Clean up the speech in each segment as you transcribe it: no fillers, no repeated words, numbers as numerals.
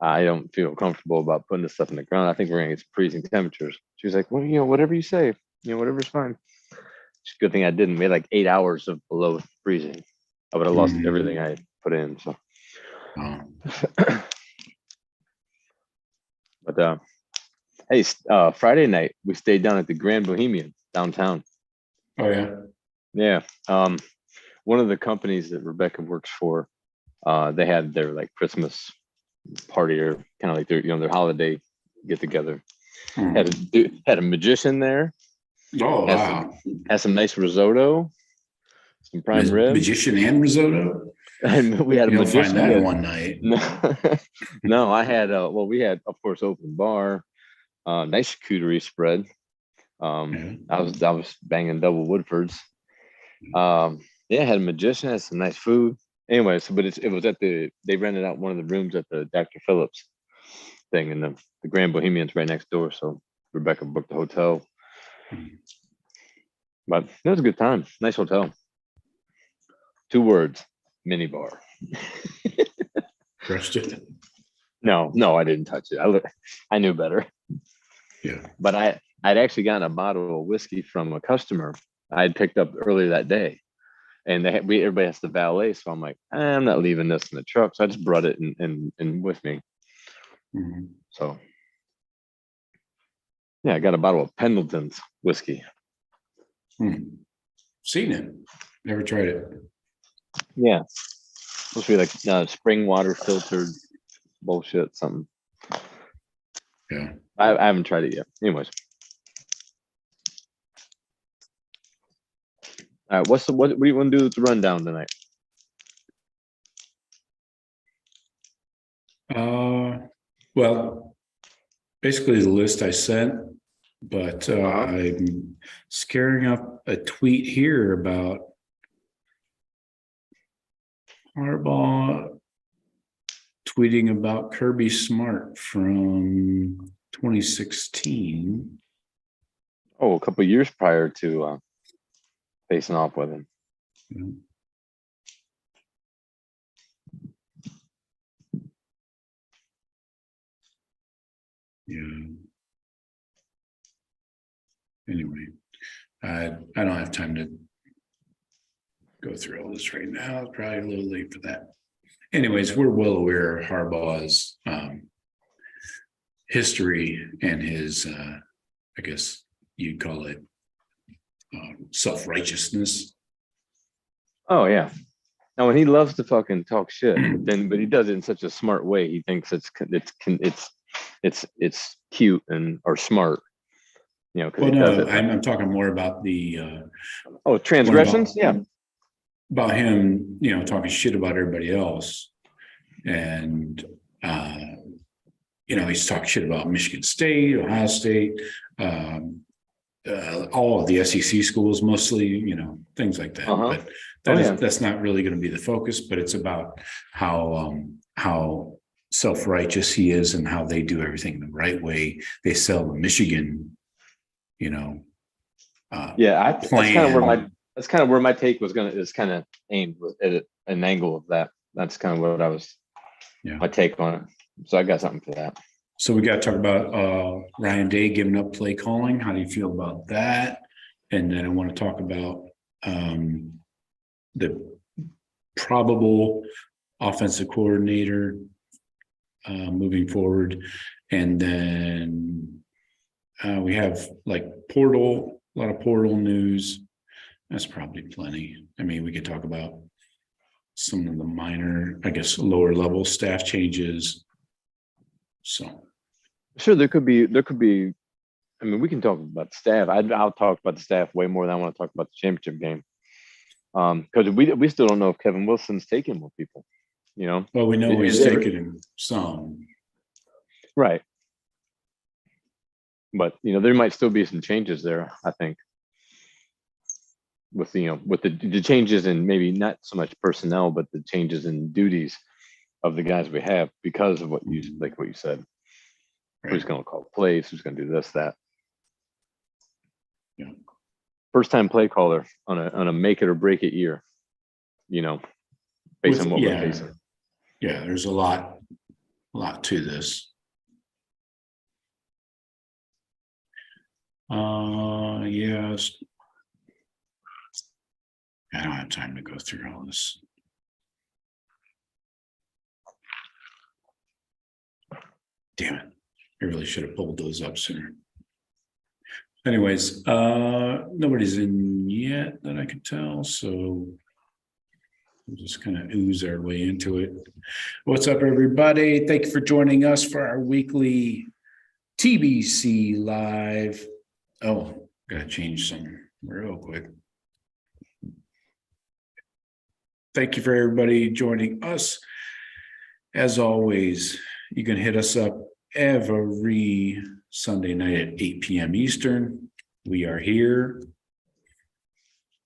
I don't feel comfortable about putting this stuff in the ground. I think we're gonna get some freezing temperatures. She was like, well, whatever you say, whatever's fine. It's a good thing I didn't. We had like 8 hours of below freezing. I would have lost Mm. everything I put in. So, Oh, but hey, Friday night we stayed down at the Grand Bohemian downtown. oh yeah. Yeah. One of the companies that Rebecca works for, they had their like Christmas party or kind of like their holiday get together. Mm. Had a magician there. Oh Had some wow. had some nice risotto, some prime rib, Magician and risotto. and we had a You don't find magician. that in That one night. no, no, I had well, we had of course open bar, nice charcuterie spread. Yeah. I was banging double Woodfords. Yeah, had a magician, had some nice food. Anyway, so but it was at they rented out one of the rooms at the Dr. Phillips thing, and the Grand Bohemian's right next door. So Rebecca booked the hotel, Mm. but it was a good time. Nice hotel. 2 words: minibar. Crushed it. No, no, I didn't touch it. I knew better. Yeah. But I'd actually gotten a bottle of whiskey from a customer I had picked up earlier that day, and everybody has to valet. So I'm like, I'm not leaving this in the truck. So I just brought it in with me. Mm. So yeah, I got a bottle of Pendleton's whiskey. Mm. Seen it. Never tried it. Yeah, supposed to be like spring water filtered bullshit. Something. Yeah. I haven't tried it yet. Anyways, all right. What do you want to do with the rundown tonight? Well, basically the list I sent, but I'm scaring up a tweet here about Harbaugh tweeting about Kirby Smart from 2016. Oh, a couple years prior to facing off with him. Yeah. Yeah. Anyway, I don't have time to go through all this right now. It's probably a little late for that. Anyways, we're well aware of Harbaugh's history and his, I guess you'd call it self-righteousness. Oh yeah. Now, when he loves to fucking talk shit, but he does it in such a smart way. He thinks it's cute and or smart, because Well, he does no, it. I'm talking more about the Transgressions. Yeah. about him, talking shit about everybody else, and he's talking shit about Michigan State, Ohio State, all of the SEC schools, mostly, things like that. Uh-huh. But that's not really going to be the focus. But it's about how self-righteous he is and how they do everything the right way. They sell the Michigan, Yeah, plan. that's kind of where my take is kind of aimed at an angle of that. That's kind of what my take on it. So I got something for that. So we got to talk about Ryan Day giving up play calling. How do you feel about that? And then I want to talk about the probable offensive coordinator moving forward. And then we have like a lot of portal news. That's probably plenty. I mean, we could talk about some of the minor, I guess, lower level staff changes. So sure, there could be. I mean, we can talk about the staff. I'll talk about the staff way more than I want to talk about the championship game. Because we still don't know if Kevin Wilson's taking more people. Well, we know he's taking some. Right. But there might still be some changes there, I think. With the changes in maybe not so much personnel, but the changes in duties of the guys we have because of what you said. Right. Who's going to call plays? Who's going to do this, that? Yeah. First time play caller on a make it or break it year. Based on what we're facing. Yeah, there's a lot lot to this. Yes. I don't have time to go through all this. Damn it. I really should have pulled those up sooner. Anyways, nobody's in yet that I could tell, so we'll just kind of ooze our way into it. What's up, everybody? Thank you for joining us for our weekly TBC live. Oh, gotta change some real quick. Thank you for everybody joining us. As always, you can hit us up every Sunday night at 8 p.m. Eastern. We are here.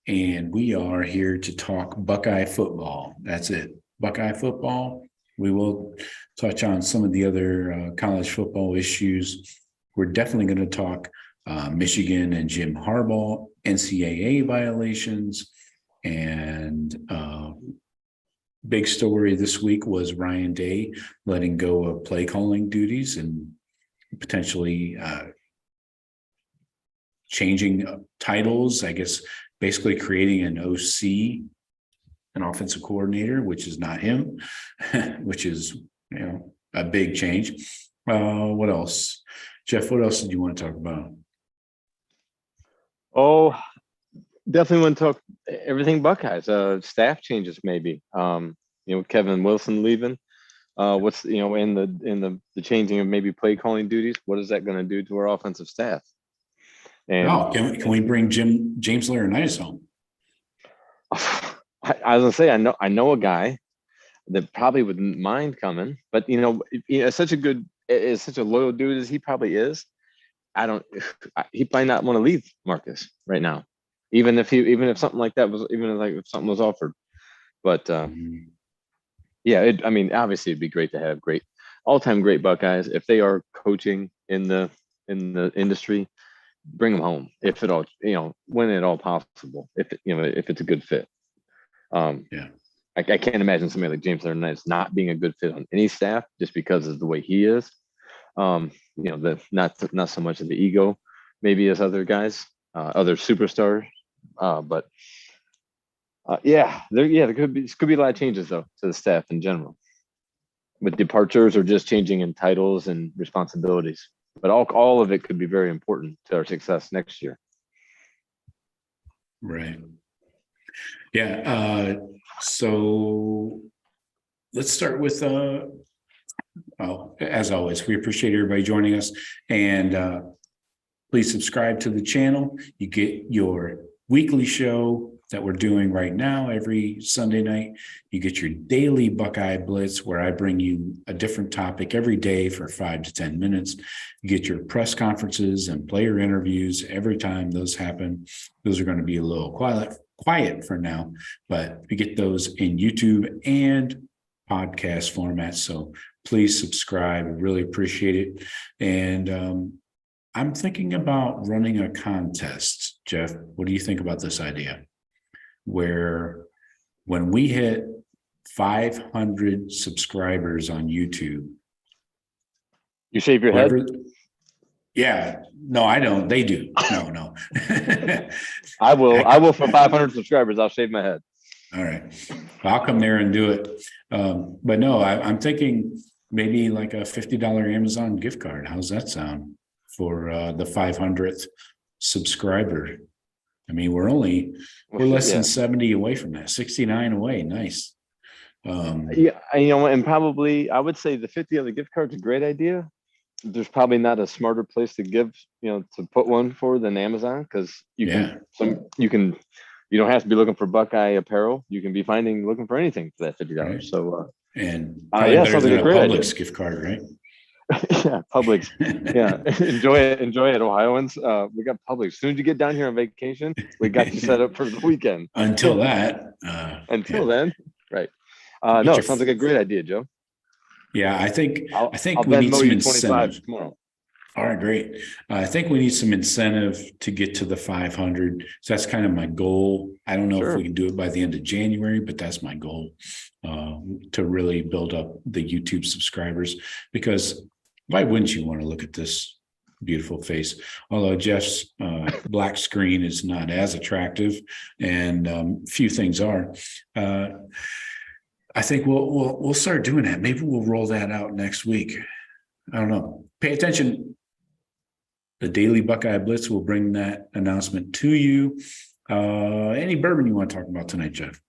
And we are here to talk Buckeye football. That's it. Buckeye football. We will touch on some of the other college football issues. We're definitely going to talk Michigan and Jim Harbaugh, NCAA violations, and big story this week was Ryan Day letting go of play calling duties and potentially changing titles, I guess, basically creating an OC, an offensive coordinator, which is not him, which is, a big change. What else? Jeff, what else did you want to talk about? Oh, definitely want to talk everything Buckeyes, staff changes maybe. Kevin Wilson leaving. What's in the changing of maybe play calling duties? What is that going to do to our offensive staff? And can we bring James Laurinaitis home? I was gonna say I know a guy that probably wouldn't mind coming, but as such a loyal dude as he probably is, he might not want to leave Marcus right now, even if something like that was if something was offered. But obviously it'd be great to have all-time great Buckeyes if they are coaching in the industry. Bring them home if at all, when at all possible. If it's a good fit. I can't imagine somebody like James Laurinaitis not being a good fit on any staff just because of the way he is. Not so much of the ego, maybe as other guys, other superstars. There could be a lot of changes though to the staff in general, with departures or just changing in titles and responsibilities. But all of it could be very important to our success next year. Right. Yeah. So let's start with, as always, we appreciate everybody joining us, and please subscribe to the channel. You get your weekly show that we're doing right now every Sunday night. You get your daily Buckeye Blitz, where I bring you a different topic every day for 5 to 10 minutes. You get your press conferences and player interviews every time those happen. Those are going to be a little quiet for now, but we get those in YouTube and podcast format. So please subscribe. I really appreciate it. And I'm thinking about running a contest. Jeff, what do you think about this idea? Where when we hit 500 subscribers on YouTube, you shave your head? Yeah, no, I don't. They do. No. I will for 500 subscribers. I'll shave my head. All right. I'll come there and do it. But no, I'm thinking maybe like a $50 Amazon gift card. How's that sound for the 500th subscriber? I mean, we're less than 70 away from that, 69 away. Nice. And probably I would say the $50 gift card is a great idea. There's probably not a smarter place to give, to put one for than Amazon, because you don't have to be looking for Buckeye apparel. You can be looking for anything for that $50. Right. So and better than a Publix gift card, right? Yeah, Publix. Yeah, enjoy it, Ohioans. We got Publix. As soon as you get down here on vacation, we got you set up for the weekend. Until that. Then, right? No, it sounds like a great idea, Joe. Yeah, I think I'll we need some incentive tomorrow. All right, great. I think we need some incentive to get to the 500. So that's kind of my goal. I don't know if we Sure. can do it by the end of January, but that's my goal, to really build up the YouTube subscribers. Because why wouldn't you want to look at this beautiful face? Although Jeff's black screen is not as attractive, and few things are. I think we'll start doing that. Maybe we'll roll that out next week. I don't know. Pay attention. The Daily Buckeye Blitz will bring that announcement to you. Any bourbon you want to talk about tonight, Jeff?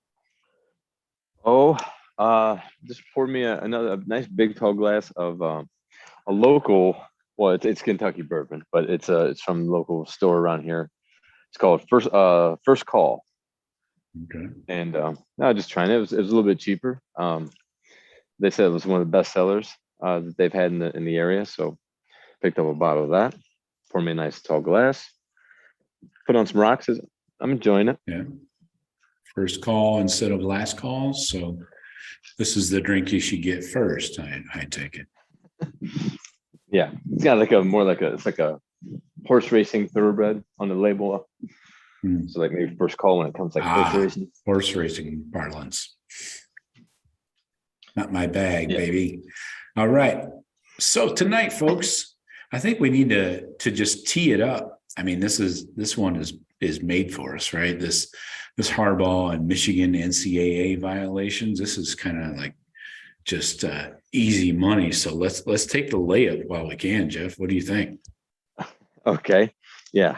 Oh, just pour me a nice big tall glass of a local. Well, it's Kentucky bourbon, but it's from a local store around here. It's called First Call. Okay. And no, just trying it. It was a little bit cheaper. They said it was one of the best sellers that they've had in the area. So picked up a bottle of that. Pour me a nice tall glass. Put on some rocks. I'm enjoying it. Yeah. First call instead of last call. So this is the drink you should get first. I take it. Yeah, it's got it's like a horse racing thoroughbred on the label. So like maybe first call when it comes like horse racing. Horse racing parlance. Not my bag, baby. All right. So tonight, folks, I think we need to just tee it up. I mean, this one is made for us, right? This Harbaugh and Michigan NCAA violations. This is kind of like just easy money. So let's take the layup while we can, Jeff. What do you think? Okay. Yeah.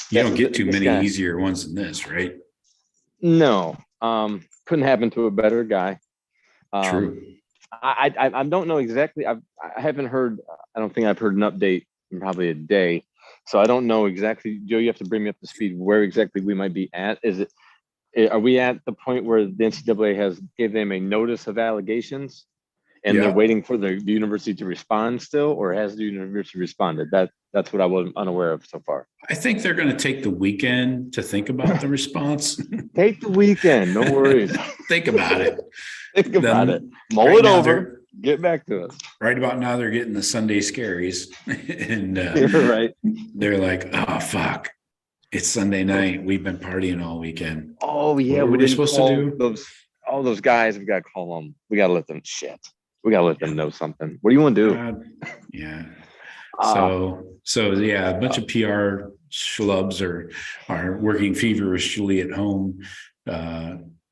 You don't get too many easier ones than this, right? No. Couldn't happen to a better guy. True. I don't know exactly. I haven't heard. I don't think I've heard an update in probably a day. So I don't know exactly. Joe, you have to bring me up to speed where exactly we might be at. Are we at the point where the NCAA has gave them a notice of allegations and they're waiting for the university to respond still, or has the university responded? That's what I was unaware of so far. I think they're going to take the weekend to think about the response. Take the weekend. No worries. Think about it. Think about it. Mull it over. Get back to us. Right about now, they're getting the Sunday scaries. And you're right. They're like, oh, fuck. It's Sunday night. We've been partying all weekend. Oh, yeah. What are we supposed to do? All those guys, we got to call them. We got to let them shit. We got to let them know something. What do you want to do? Yeah. So yeah, a bunch of PR schlubs are working feverishly at home,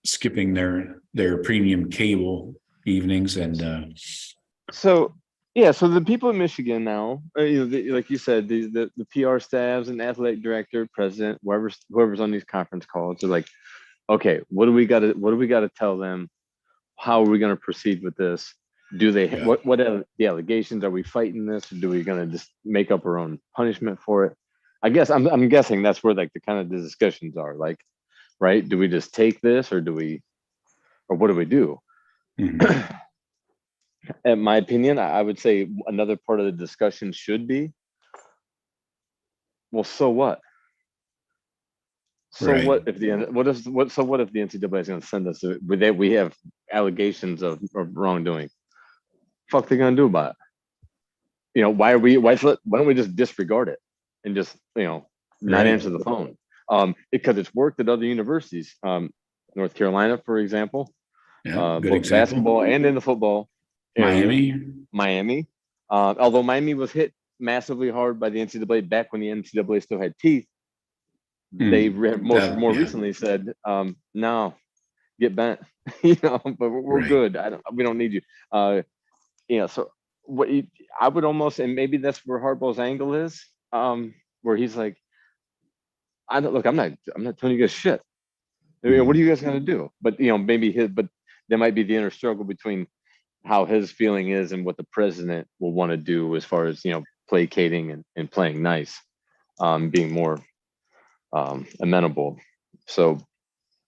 skipping their premium cable evenings. And so the people in Michigan now, like you said, the PR staffs and athletic director, president, whoever's on these conference calls are like, okay, what do we got to tell them? How are we going to proceed with this? Do they what are the allegations? Are we fighting this, or do we going to just make up our own punishment for it? I guess I'm guessing that's where like the kind of the discussions are, like, right? Do we just take this, or what do we do? Mm-hmm. In my opinion, I would say another part of the discussion should be, well, so what? So right. what if the NCAA is going to send us we have allegations of wrongdoing? Fuck they gonna do about it? Why don't we just disregard it and just not answer the phone? Because it's worked at other universities. North Carolina, for example, good both example. basketball and in the football area. Miami. Although Miami was hit massively hard by the NCAA back when the NCAA still had teeth. They more recently said, no, get bent, but we're right. Good. We don't need you. So what I would almost, and maybe that's where Harbaugh's angle is, where he's like, I'm not telling you guys shit. What are you guys going to do? But, maybe but there might be the inner struggle between how his feeling is and what the president will want to do as far as, placating and playing nice, being more amenable. So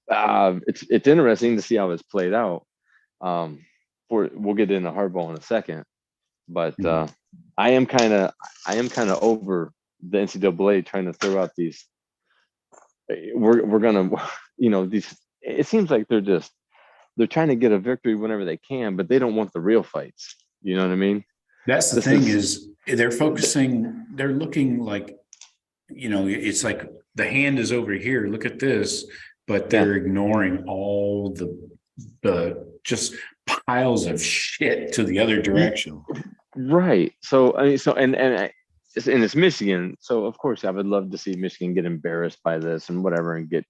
it's interesting to see how it's played out. We'll get into Harbaugh in a second, but I am kind of over the NCAA trying to throw out these. We're gonna, these. It seems like they're trying to get a victory whenever they can, but they don't want the real fights. You know what I mean? That's the thing is they're focusing, they're looking like, it's like the hand is over here, look at this, but they're ignoring all the just piles of shit to the other direction. Right. So I mean, it's Michigan, so of course I would love to see Michigan get embarrassed by this and whatever, and get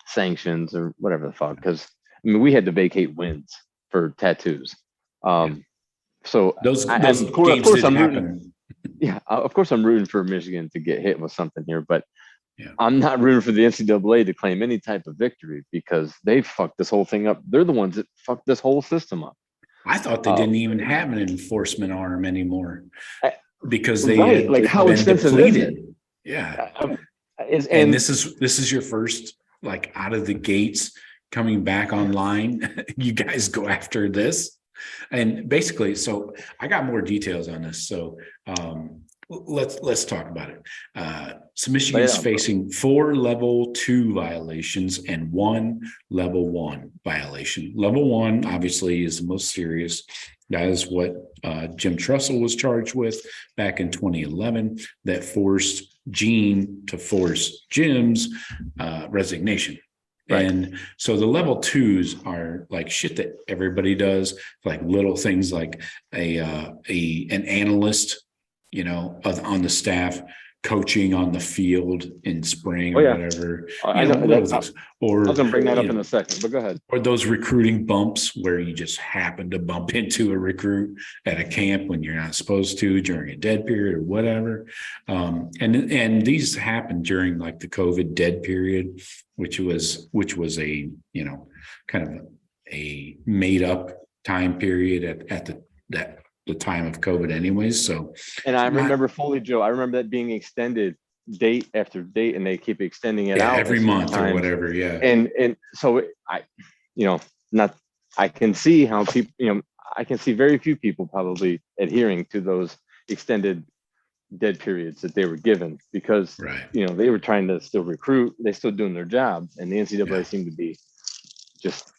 sanctions or whatever the fuck. Because I mean, we had to vacate wins for tattoos. So Those of games course didn't I'm rooting. happen. Yeah, of course I'm rooting for Michigan to get hit with something here, but Yeah. I'm not rooting for the NCAA to claim any type of victory, because they fucked this whole thing up. They're the ones that fucked this whole system up. I thought they didn't even have an enforcement arm anymore because they Right, had like how been expensive depleted. is it? Yeah. And this is your first, like, out of the gates coming back online. You guys go after this. And basically, so I got more details on this. So let's talk about it. So Michigan's facing 4 level 2 violations and 1 level 1 violation. Level 1 obviously is the most serious. That is what Jim Trussell was charged with back in 2011, that forced Gene to force Jim's resignation. Right. And so the level 2s are like shit that everybody does, like little things like an analyst, on the staff coaching on the field in spring or whatever. I know. Or I was going to bring that up in a second, but go ahead. Or those recruiting bumps where you just happen to bump into a recruit at a camp when you're not supposed to during a dead period or whatever. And these happened during like the COVID dead period, which was a, kind of a made up time period at the time of COVID anyways. So, and I remember fully, Joe, I remember that being extended date after date, and they keep extending it out every month or whatever. Yeah. And so I can see how people, I can see very few people probably adhering to those extended dead periods that they were given, because, they were trying to still recruit, they still doing their job, and the NCAA seemed to be just,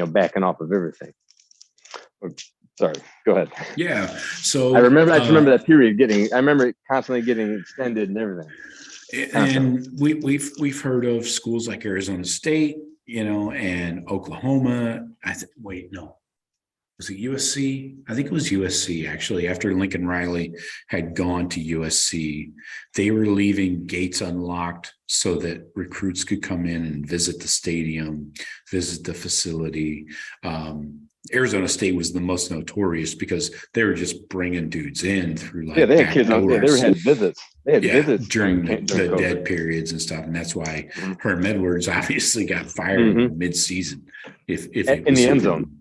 backing off of everything. Sorry, go ahead. Yeah. So I just remember that period I remember it constantly getting extended and everything. And we've heard of schools like Arizona State, and Oklahoma. Was it USC? I think it was USC actually. After Lincoln Riley had gone to USC, they were leaving gates unlocked so that recruits could come in and visit the stadium, visit the facility. Arizona State was the most notorious because they were just bringing dudes in through like they had kids on. They had visits. They had visits during the dead periods and stuff, and that's why Herm Edwards obviously got fired mid-season. If it in the end zone,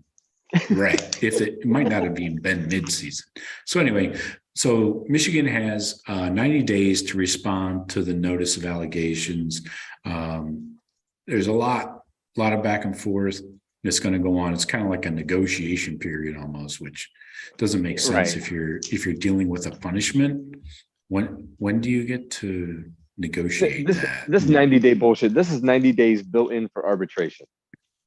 right? If it might not have even been mid-season. So anyway, so Michigan has 90 days to respond to the notice of allegations. There's a lot of back and forth that's going to go on. It's kind of like a negotiation period almost, which doesn't make sense if you're dealing with a punishment. When do you get to negotiate that? This 90-day bullshit. This is 90 days built in for arbitration.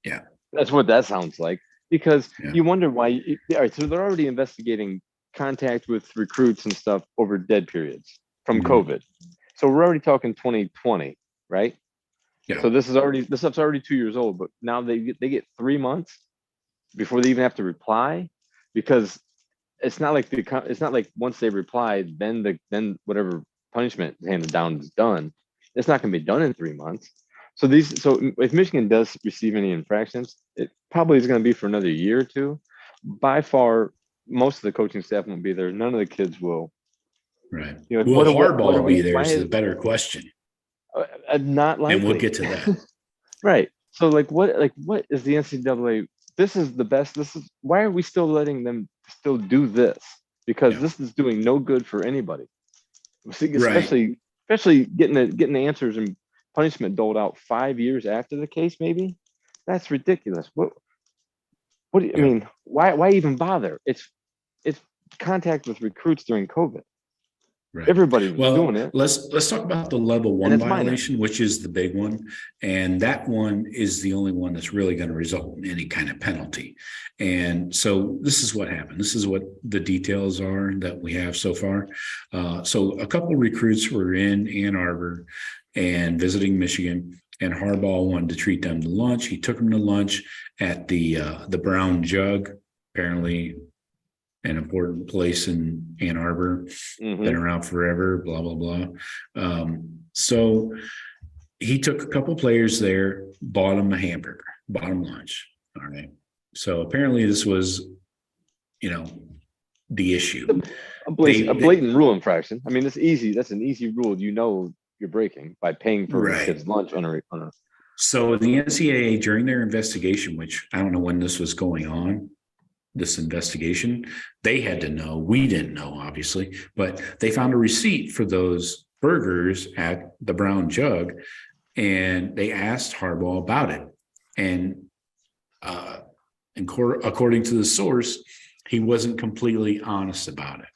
Yeah, that's what that sounds like. Because you wonder why. All right, so they're already investigating contact with recruits and stuff over dead periods from COVID. So we're already talking 2020, right? Yeah. So this stuff's already 2 years old, but now they get 3 months before they even have to reply, because it's not like once they reply, then whatever punishment is handed down is done. It's not going to be done in 3 months. So if Michigan does receive any infractions, it probably is going to be for another year or two. By far, most of the coaching staff won't be there. None of the kids will. Right. Will Harbaugh be there is the better question. Not likely. And we'll get to that. Right. So what is the NCAA? This is the best. Why are we still letting them still do this? Because this is doing no good for anybody. Especially getting the answers and punishment doled out 5 years after the case, maybe. That's ridiculous. What do you mean? Why even bother? It's contact with recruits during COVID. Right. Everybody was doing Well, it. let's talk about the level And 1 it's minor. violation, which is the big one. And that one is the only one that's really going to result in any kind of penalty. And so this is what happened. This is what the details are that we have so far. So a couple of recruits were in Ann Arbor and visiting Michigan, and Harbaugh wanted to treat them to lunch. He took them to lunch at the Brown Jug, apparently an important place in Ann Arbor, been around forever, blah, blah, blah. So he took a couple players there, bought them a hamburger, bought them lunch. All right. So apparently this was, the issue. A blatant rule infraction. I mean, it's easy. That's an easy rule. You're breaking by paying for Right. a kid's lunch on a. So the NCAA, during their investigation, which I don't know when this was going on, this investigation, they had to know. We didn't know, obviously, but they found a receipt for those burgers at the Brown Jug, and they asked Harbaugh about it. And according to the source, he wasn't completely honest about it.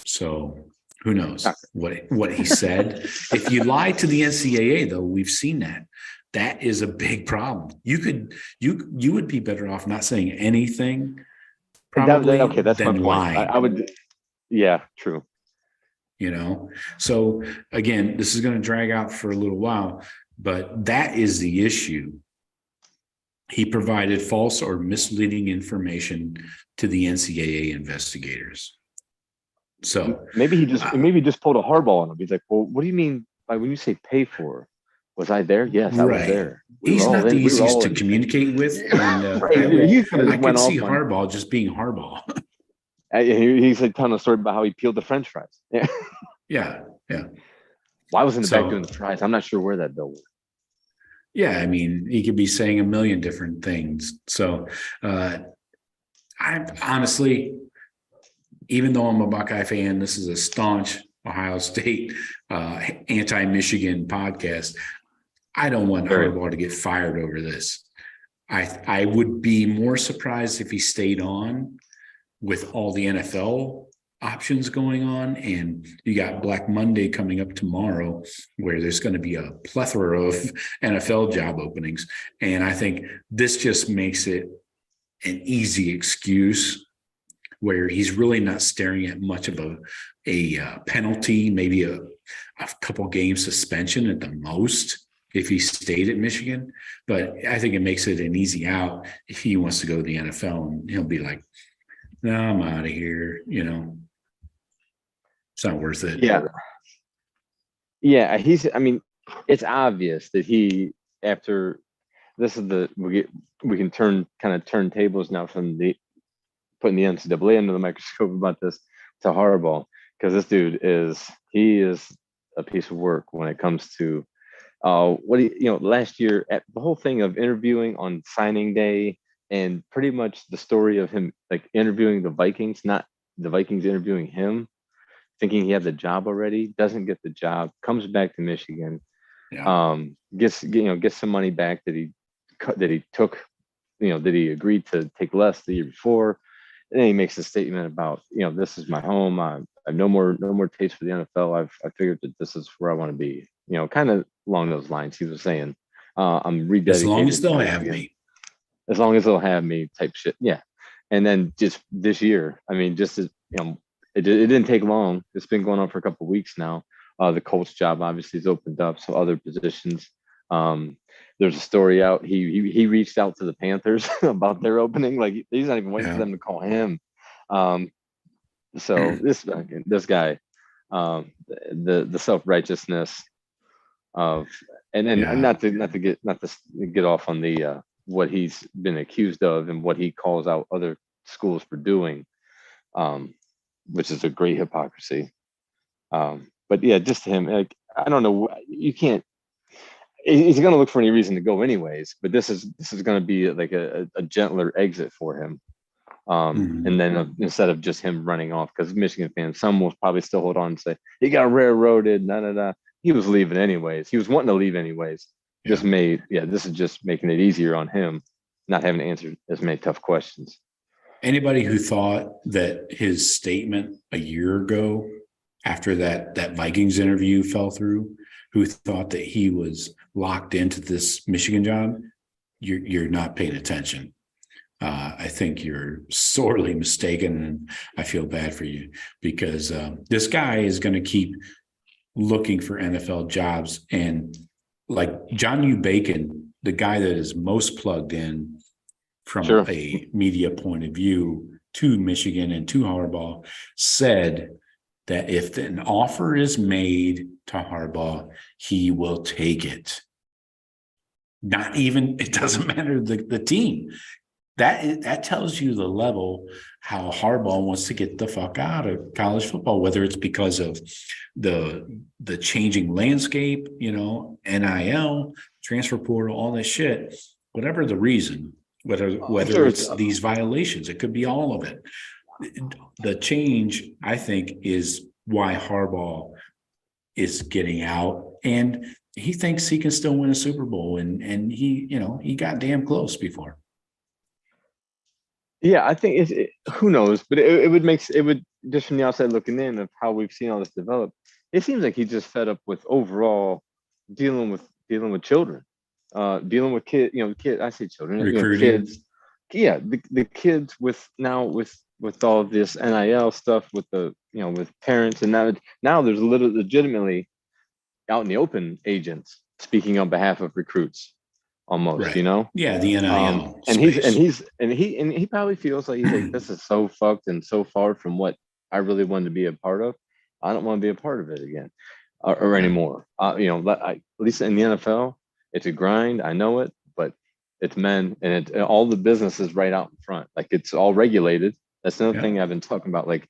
So who knows what he said? If you lie to the NCAA, though, we've seen that. That is a big problem. You would be better off not saying anything, probably, that's than my point. lying. I would, yeah, true. So again, this is going to drag out for a little while, but that is the issue. He provided false or misleading information to the NCAA investigators. So maybe he just pulled a Harbaugh on him. He's like, well, what do you mean by when you say pay for? Was I there? Yes, I was there. He's not the easiest to communicate with. And I could see Harbaugh just being Harbaugh. He's like telling a story about how he peeled the French fries. Yeah. Why was in the back doing the fries? I'm not sure where that bill was. Yeah, I mean, he could be saying a million different things. So I honestly, even though I'm a Buckeye fan, this is a staunch Ohio State anti-Michigan podcast. I don't want Harbaugh to get fired over this. I would be more surprised if he stayed on with all the NFL options going on. And you got Black Monday coming up tomorrow, where there's going to be a plethora of NFL job openings. And I think this just makes it an easy excuse where he's really not staring at much of a penalty, maybe a couple game suspension at the most if he stayed at Michigan. But I think it makes it an easy out if he wants to go to the NFL, and he'll be like, no, I'm out of here. It's not worth it. Yeah. It's obvious that he, after this is we can turn tables now from putting the NCAA under the microscope about this to Harbaugh, because this dude is a piece of work when it comes to last year at the whole thing of interviewing on signing day, and pretty much the story of him like interviewing the Vikings, not the Vikings interviewing him, thinking he had the job already, doesn't get the job, comes back to Michigan, gets some money back that he took, that he agreed to take less the year before. And then he makes a statement about, this is my home. I have no more taste for the NFL. I figured that this is where I want to be. Kind of along those lines. He was saying, I'm rededicated. As long as they'll have me. As long as they'll have me, type shit. Yeah. And then just this year, it didn't take long. It's been going on for a couple of weeks now. The Colts job obviously has opened up, so other positions. There's a story out. He reached out to the Panthers about their opening. Like, he's not even waiting for them to call him. So this guy, the self-righteousness of, and not to get off on the what he's been accused of and what he calls out other schools for doing, which is a great hypocrisy. But yeah, just him. Like, I don't know. You can't. He's going to look for any reason to go anyways, but this is going to be like a gentler exit for him. And then instead of just him running off, because Michigan fans, some will probably still hold on and say, he got railroaded, He was leaving anyways. He was wanting to leave anyways. This is just making it easier on him, not having to answer as many tough questions. Anybody who thought that his statement a year ago after that Vikings interview fell through, who thought that he was locked into this Michigan job, you're not paying attention. I think you're sorely mistaken, and I feel bad for you, because this guy is going to keep looking for NFL jobs. And like John U. Bacon, the guy that is most plugged in from a media point of view to Michigan and to Harbaugh, said that if an offer is made to Harbaugh, he will take it. Not even, it doesn't matter the team. That tells you the level how Harbaugh wants to get the fuck out of college football, whether it's because of the changing landscape, NIL, transfer portal, all this shit, whatever the reason, whether it's these violations, it could be all of it. The change, I think, is why Harbaugh is getting out, and he thinks he can still win a Super Bowl, and he got damn close before. Yeah, I think who knows, but it would just from the outside looking in of how we've seen all this develop. It seems like he's just fed up with overall dealing with children, dealing with kids. I say children, kids. Yeah, the kids with all this NIL stuff with with parents, and now there's legitimately out in the open agents speaking on behalf of recruits. Almost, right. Yeah, the NIL and he probably feels like he's like, this is so fucked and so far from what I really wanted to be a part of. I don't want to be a part of it again or anymore. At least in the NFL, it's a grind. I know it, but it's men, and all the business is right out in front. Like, it's all regulated. That's another thing I've been talking about. Like,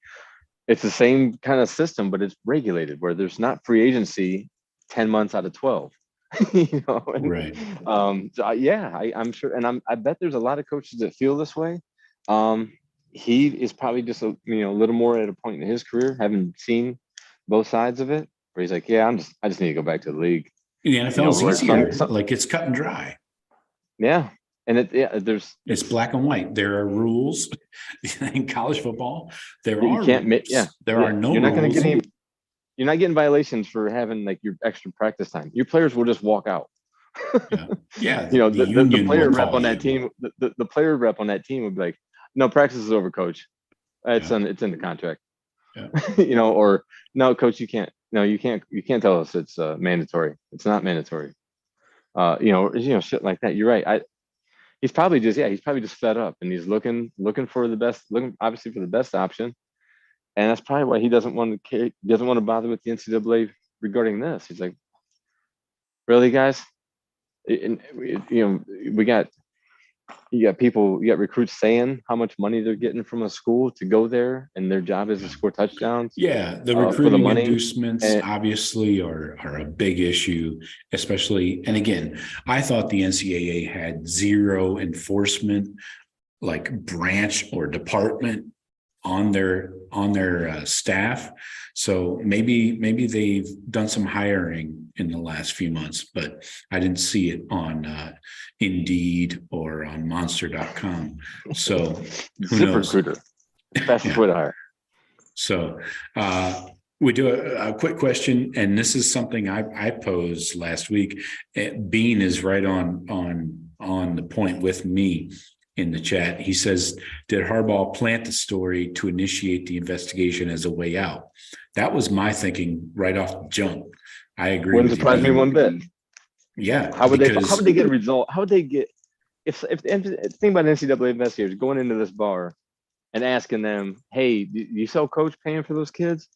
it's the same kind of system, but it's regulated, where there's not free agency 10 months out of 12. Right. I'm sure, and I bet there's a lot of coaches that feel this way. He is probably just a little more at a point in his career, having seen both sides of it, where he's like, I just need to go back to the league. The NFL is easier, like it's cut and dry. Yeah, and it's black and white. There are rules in college football. There are no. You're not going to get any. You're not getting violations for having like your extra practice time. Your players will just walk out. Yeah. The player rep on that team, the player rep on that team would be like, no, practice is over, coach. It's in the contract. Yeah. Or no, coach, you can't tell us it's mandatory. It's not mandatory. Shit like that. You're right. He's probably just fed up, and he's looking for the best, obviously for the best option. And that's probably why he doesn't want to bother with the NCAA regarding this. He's like, really, guys? You got recruits saying how much money they're getting from a school to go there, and their job is to score touchdowns. Yeah, the recruiting inducements obviously are a big issue, especially. And again, I thought the NCAA had zero enforcement, like branch or department on their staff. So maybe they've done some hiring in the last few months, but I didn't see it on Indeed or on monster.com. So who knows? ZipRecruiter, fastest way to hire. So we do a quick question, and this is something I posed last week. Bean is right on the point with me in the chat. He says, did Harbaugh plant the story to initiate the investigation as a way out? That was my thinking right off the jump. I agree. Wouldn't surprise me one bit. Yeah. How would they get a result? How would they get, if think about NCAA investigators going into this bar and asking them, hey, you saw coach paying for those kids?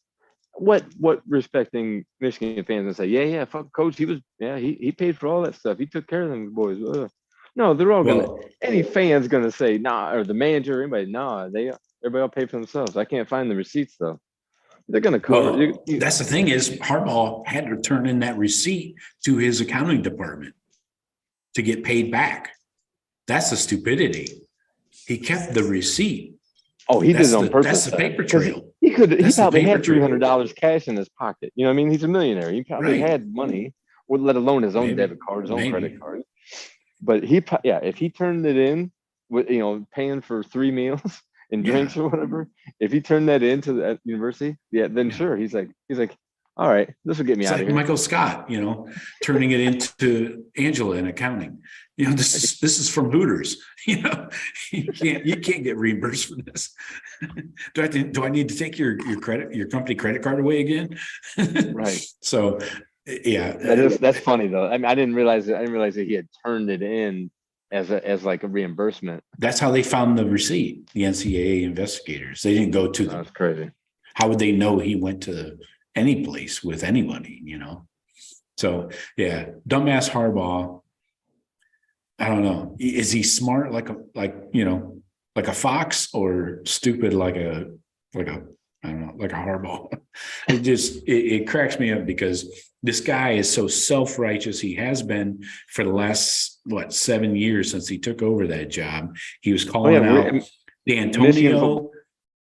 What respecting Michigan fans and say, yeah, fuck coach. He paid for all that stuff. He took care of them boys. Ugh. No, they're all any fan's gonna say, nah, or the manager, anybody, nah, everybody will pay for themselves. I can't find the receipts though. They're gonna cover. That's the thing is, Harbaugh had to turn in that receipt to his accounting department to get paid back. That's the stupidity. He kept the receipt. Oh, he did it on purpose. That's the paper trail. He probably had $300 cash in his pocket. You know what I mean? He's a millionaire. He probably had money, or let alone his own debit card, his own credit card. But if he turned it in with paying for 3 meals and Yeah. drinks or whatever. If he turned that into the university, then sure. He's like, all right, this will get me It's out of like here. Michael Scott, turning it into Angela in accounting. This is from Hooters. You can't get reimbursed for this. Do I need to take your company credit card away again? Right. So yeah. That's funny though. I mean, I didn't realize that he had turned it in as like a reimbursement. That's how they found the receipt. The NCAA investigators. They didn't go to them. That's crazy. How would they know he went to any place with anybody, So yeah, dumbass Harbaugh. I don't know. Is he smart like a fox, or stupid like a I don't know, like a Harbaugh? It cracks me up because this guy is so self-righteous. He has been for the last 7 years since he took over that job. He was calling out D'Antonio.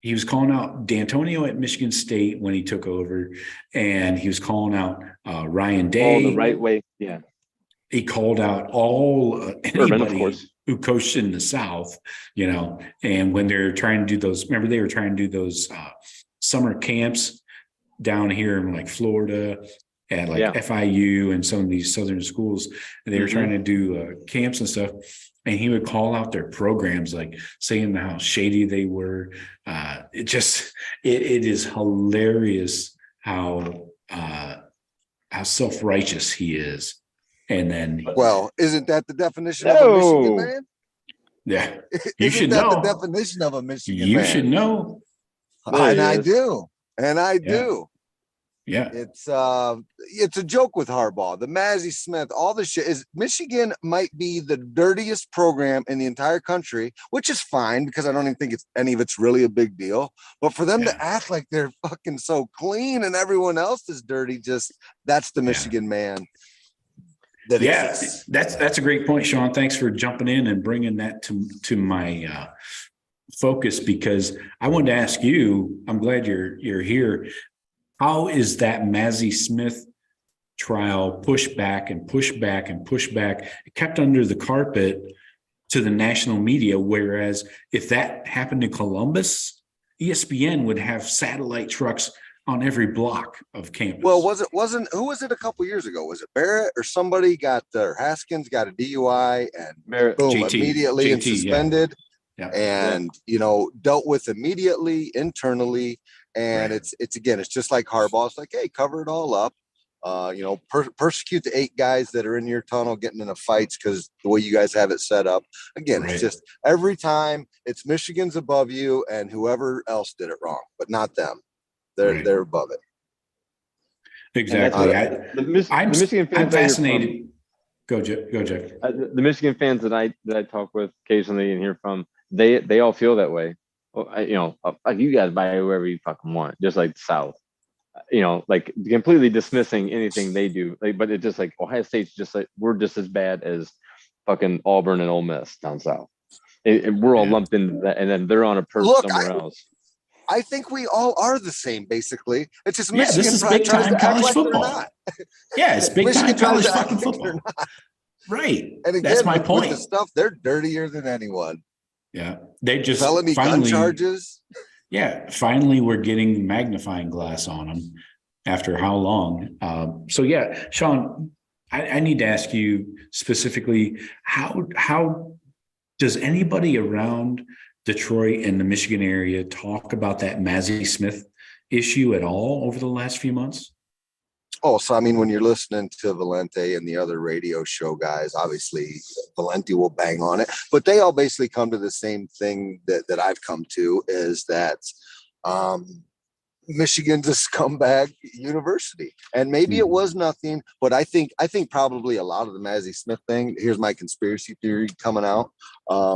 He was calling out D'Antonio at Michigan State when he took over, and he was calling out Ryan Day. Oh, the right way. Yeah. He called out anybody who coached in the South, and when they're trying to do those, remember they were trying to do those summer camps down here in like Florida at FIU and some of these Southern schools. And they were trying to do camps and stuff. And he would call out their programs, like saying how shady they were. It is hilarious how self-righteous he is. And then, isn't that the definition of a Michigan man? Yeah, you should know. The definition of a Michigan man. You should know. And I do. Yeah. It's a joke with Harbaugh, the Mazzie Smith, all the shit. Is Michigan might be the dirtiest program in the entire country, which is fine because I don't even think any of it's really a big deal. But for them to act like they're fucking so clean and everyone else is dirty, that's the Michigan man. That's a great point, Sean. Thanks for jumping in and bringing that to my focus, because I wanted to ask you. I'm glad you're here. How is that Mazzie Smith trial pushed back and pushed back and pushed back, kept under the carpet to the national media? Whereas if that happened in Columbus, ESPN would have satellite trucks on every block of campus. Well, who was it a couple years ago? Was it Barrett or somebody Haskins got a DUI and Barrett, boom, JT, immediately and suspended and dealt with immediately internally. And it's just like Harbaugh. It's like, hey, cover it all up. Persecute the 8 guys that are in your tunnel getting into fights because the way you guys have it set up. Again, It's just every time it's Michigan's above you and whoever else did it wrong, but not them. They're above it. Exactly. The Michigan fans. I'm fascinated. Go, Jeff. The Michigan fans that I talk with occasionally and hear from, they all feel that way. Like you guys buy whoever you fucking want, just like the South. Like completely dismissing anything they do. But it's just like Ohio State's just like we're just as bad as fucking Auburn and Ole Miss down south. We're all lumped into that, and then they're on a perch somewhere else. I think we all are the same, basically. It's just Michigan. This is big time college football. It's big time college fucking football. Right. And again, that's my point. With the stuff, they're dirtier than anyone. Yeah. They just felony gun charges. Yeah. Finally, we're getting magnifying glass on them after how long? Sean, I need to ask you specifically, how does anybody around Detroit and the Michigan area talk about that Mazzie Smith issue at all over the last few months? Oh, so I mean, when you're listening to Valente and the other radio show guys, obviously Valente will bang on it, but they all basically come to the same thing that I've come to, is that Michigan's a scumbag university, and maybe it was nothing, but I think probably a lot of the Mazzie Smith thing, here's my conspiracy theory coming out,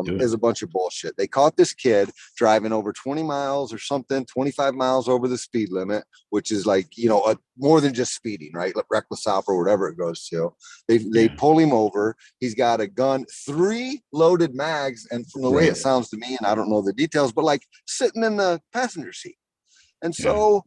is a bunch of bullshit. They caught this kid driving over 20 miles or something, 25 miles over the speed limit, which is like, more than just speeding, right? Like reckless stop or whatever it goes to. They pull him over. He's got a gun, 3 loaded mags, and from the way it sounds to me, and I don't know the details, but like sitting in the passenger seat. And so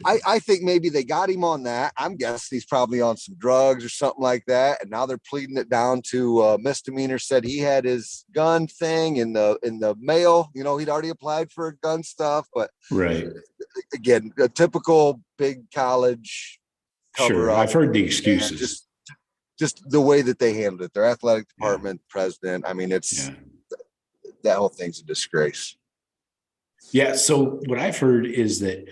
I think maybe they got him on that. I'm guessing he's probably on some drugs or something like that. And now they're pleading it down to misdemeanor. Said he had his gun thing in the mail. You know, he'd already applied for gun stuff. But right. Again, a typical big college cover Sure. up. I've heard the excuses. Just the way that they handled it. Their athletic department, president. I mean, it's that whole thing's a disgrace. Yeah. So what I've heard is that,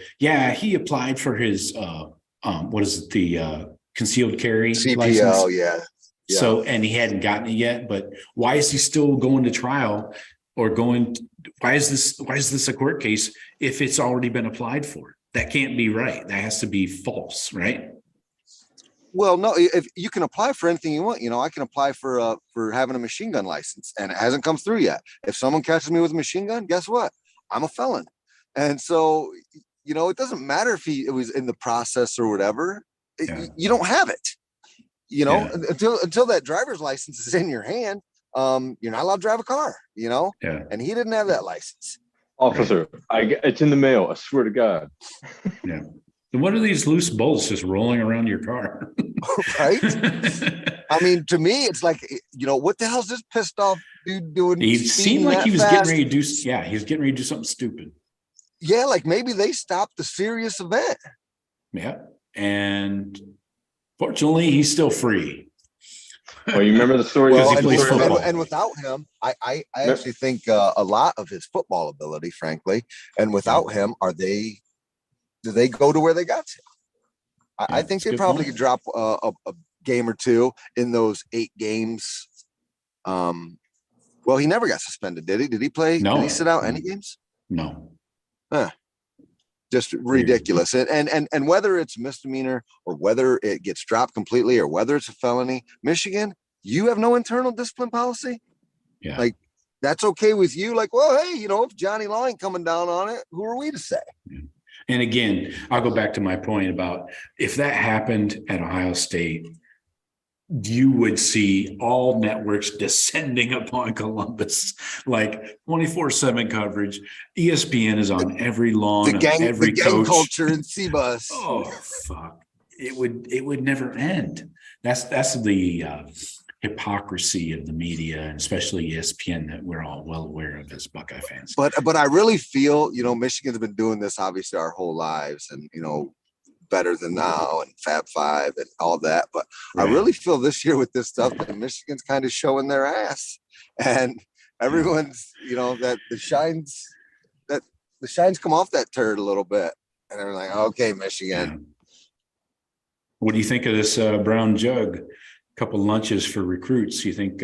he applied for his, what is it? The concealed carry CPL. license. Yeah. So, and he hadn't gotten it yet, but why is he still going to trial or why is this a court case if it's already been applied for? That can't be right. That has to be false, right? Well, no, if you can apply for anything you want, I can apply for having a machine gun license and it hasn't come through yet. If someone catches me with a machine gun, guess what? I'm a felon. And so, it doesn't matter if it was in the process or whatever. You don't have it, until that driver's license is in your hand. You're not allowed to drive a car, and he didn't have that license. Officer, it's in the mail. I swear to God. Yeah. And what are these loose bolts just rolling around your car? Right. I mean, to me, it's like, what the hell's this pissed off dude doing? He seemed like he was getting ready to do. Yeah, he was getting ready to do something stupid. Yeah, like maybe they stopped the serious event. Yeah, and fortunately, he's still free. Well, you remember the story? Well, he plays football. And without him, I actually think a lot of his football ability, frankly, and without him, do they go to where they got to? I think they probably could drop a game or two in those 8 games. Well, he never got suspended, did he? Did he play? No. Did he sit out any games? No. Just ridiculous. And whether it's misdemeanor or whether it gets dropped completely or whether it's a felony, Michigan, you have no internal discipline policy. Yeah. Like, that's okay with you. Like, well, hey, if Johnny Law ain't coming down on it, who are we to say? Yeah. And again, I'll go back to my point about if that happened at Ohio State, you would see all networks descending upon Columbus, like 24/7 coverage. ESPN is on every lawn, every gang coach. culture in C-Bus. Oh, fuck. It would never end. That's the hypocrisy of the media, and especially ESPN, that we're all well aware of as Buckeye fans. But I really feel, Michigan's been doing this obviously our whole lives, and Better Than Now and Fab Five and all that. But I really feel this year with this stuff that Michigan's kind of showing their ass, and everyone's, that the shines come off that turd a little bit, and they're like, okay, Michigan. Yeah. What do you think of this brown jug? Couple lunches for recruits. You think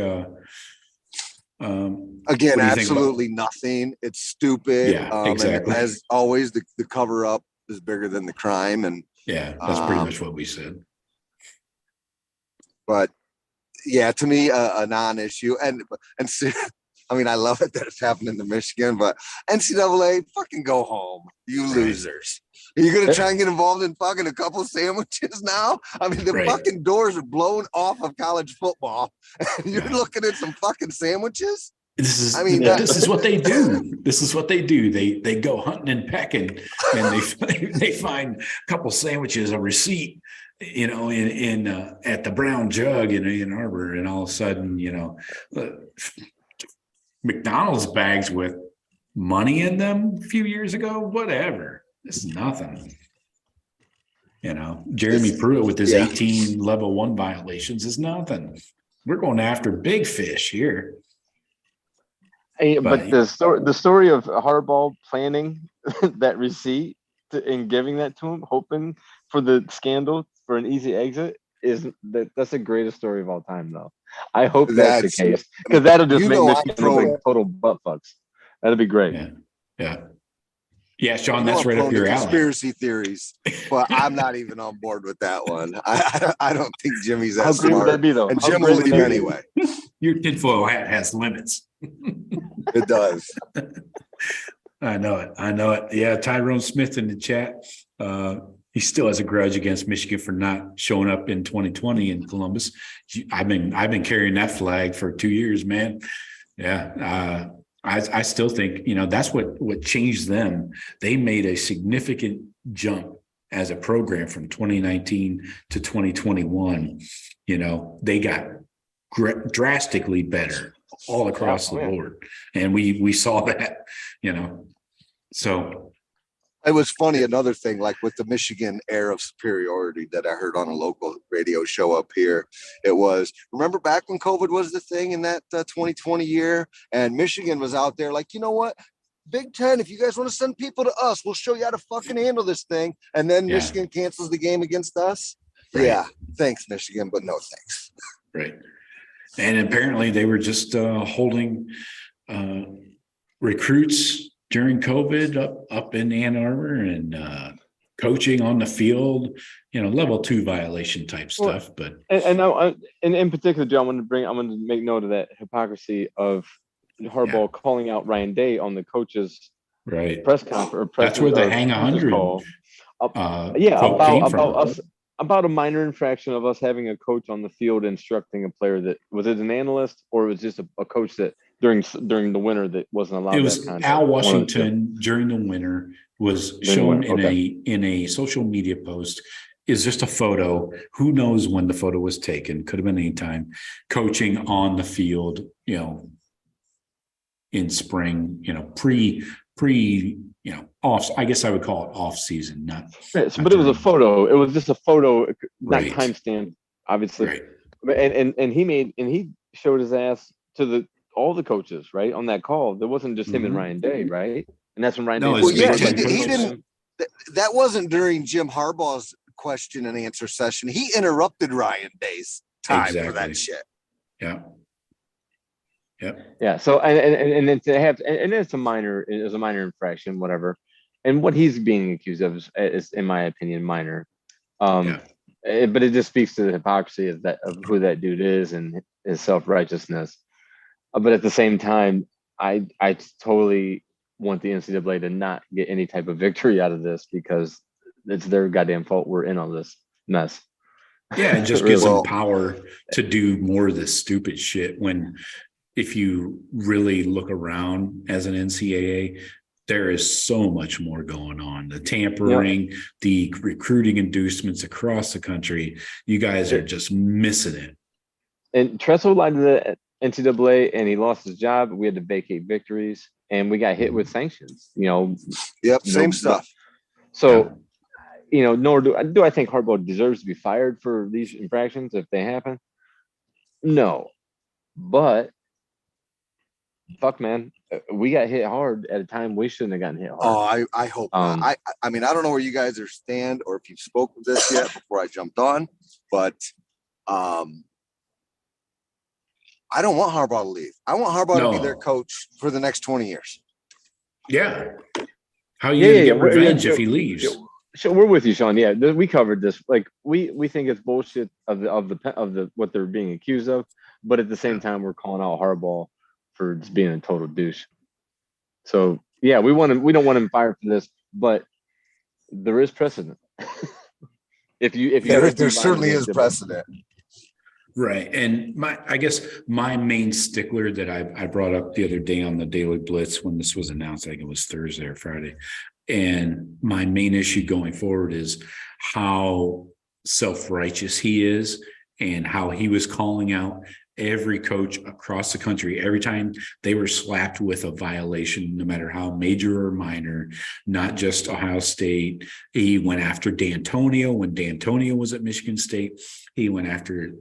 again, absolutely nothing. It's stupid. Yeah, exactly. And as always, the cover up is bigger than the crime. And that's pretty much what we said. But yeah, to me, a non-issue. And I mean, I love it that it's happening to Michigan, but NCAA, fucking go home, you losers. Are you going to try and get involved in fucking a couple of sandwiches now? I mean, the fucking doors are blown off of college football, and you're looking at some fucking sandwiches? This is what they do. This is what they do. They go hunting and pecking, and they find a couple sandwiches, a receipt, in at the Brown Jug in Ann Arbor, and all of a sudden, McDonald's bags with money in them a few years ago, whatever. This is nothing. Jeremy Pruitt with his 18 level 1 violations is nothing. We're going after big fish here. Hey, but the story of Harbaugh planning that receipt and giving that to him, hoping for the scandal for an easy exit, that's the greatest story of all time, though. I hope that's the case, because that'll just make Michigan look like total butt fucks. That'd be great. Yeah, Sean, that's right up your alley. Conspiracy theories, but I'm not even on board with that one. I don't think Jimmy's that smart. Would that be, though? And Jim will leave anyway. Your tinfoil hat has limits. It does. I know it. Yeah, Tyrone Smith in the chat. He still has a grudge against Michigan for not showing up in 2020 in Columbus. I've been carrying that flag for 2 years, man. Yeah. I still think, that's what changed them. They made a significant jump as a program from 2019 to 2021, they got drastically better all across the board. And we saw that, so. It was funny. Another thing, like with the Michigan air of superiority that I heard on a local radio show up here, it was, remember back when COVID was the thing in that 2020 year, and Michigan was out there like, you know what? Big Ten, if you guys want to send people to us, we'll show you how to fucking handle this thing. And then Michigan cancels the game against us. Right. Yeah. Thanks, Michigan, but no thanks. Right. And apparently they were just holding recruits during COVID up in Ann Arbor and coaching on the field, level 2 violation type stuff. But and in particular, Joe, I'm going to make note of that hypocrisy of Harbaugh calling out Ryan Day on the coach's press conference. That's where the hang 100 about a minor infraction of us having a coach on the field instructing a player that was it an analyst or was just a coach that during the winter that wasn't allowed. It was Al Washington during the winter was shown in a social media post. Is just a photo. Who knows when the photo was taken? Could have been any time. Coaching on the field, in spring, pre, off. I guess I would call it off season, not. Right, but it was a photo. It was just a photo, not timestamped, obviously. Right. And he showed his ass to all the coaches, right, on that call. There wasn't just him and Ryan Day, right? And that's when Ryan Day. Well, yeah, he didn't. That wasn't during Jim Harbaugh's question and answer session. He interrupted Ryan Day's time for that shit. Yeah. Yeah. So and then to have and it's a minor infraction, whatever. And what he's being accused of is in my opinion, minor. But it just speaks to the hypocrisy of who that dude is and his self-righteousness. But at the same time, I totally want the NCAA to not get any type of victory out of this because it's their goddamn fault we're in on this mess. Yeah, it just gives them power to do more of this stupid shit when if you really look around as an NCAA, there is so much more going on. The tampering, the recruiting inducements across the country. You guys are just missing it. And Tressel lied to the NCAA and he lost his job. We had to vacate victories and we got hit with sanctions, same stuff. So, nor do I think Harbaugh deserves to be fired for these infractions if they happen. No, but fuck, man, we got hit hard at a time we shouldn't have gotten hit hard. Oh, I hope not. I mean, I don't know where you guys are stand or if you've spoken of this yet before I jumped on, but I don't want Harbaugh to leave. I want Harbaugh to be their coach for the next 20 years. Yeah. How are you going to get revenge if he leaves? So we're with you, Sean. Yeah, we covered this. Like we think it's bullshit of the what they're being accused of, but at the same time, we're calling out Harbaugh for just being a total douche. So yeah, we don't want him fired for this, but there is precedent. There certainly is precedent. Right. And I guess my main stickler that I brought up the other day on the Daily Blitz when this was announced, I think it was Thursday or Friday. And my main issue going forward is how self-righteous he is and how he was calling out every coach across the country every time they were slapped with a violation, no matter how major or minor, not just Ohio State. He went after D'Antonio when D'Antonio was at Michigan State. He went after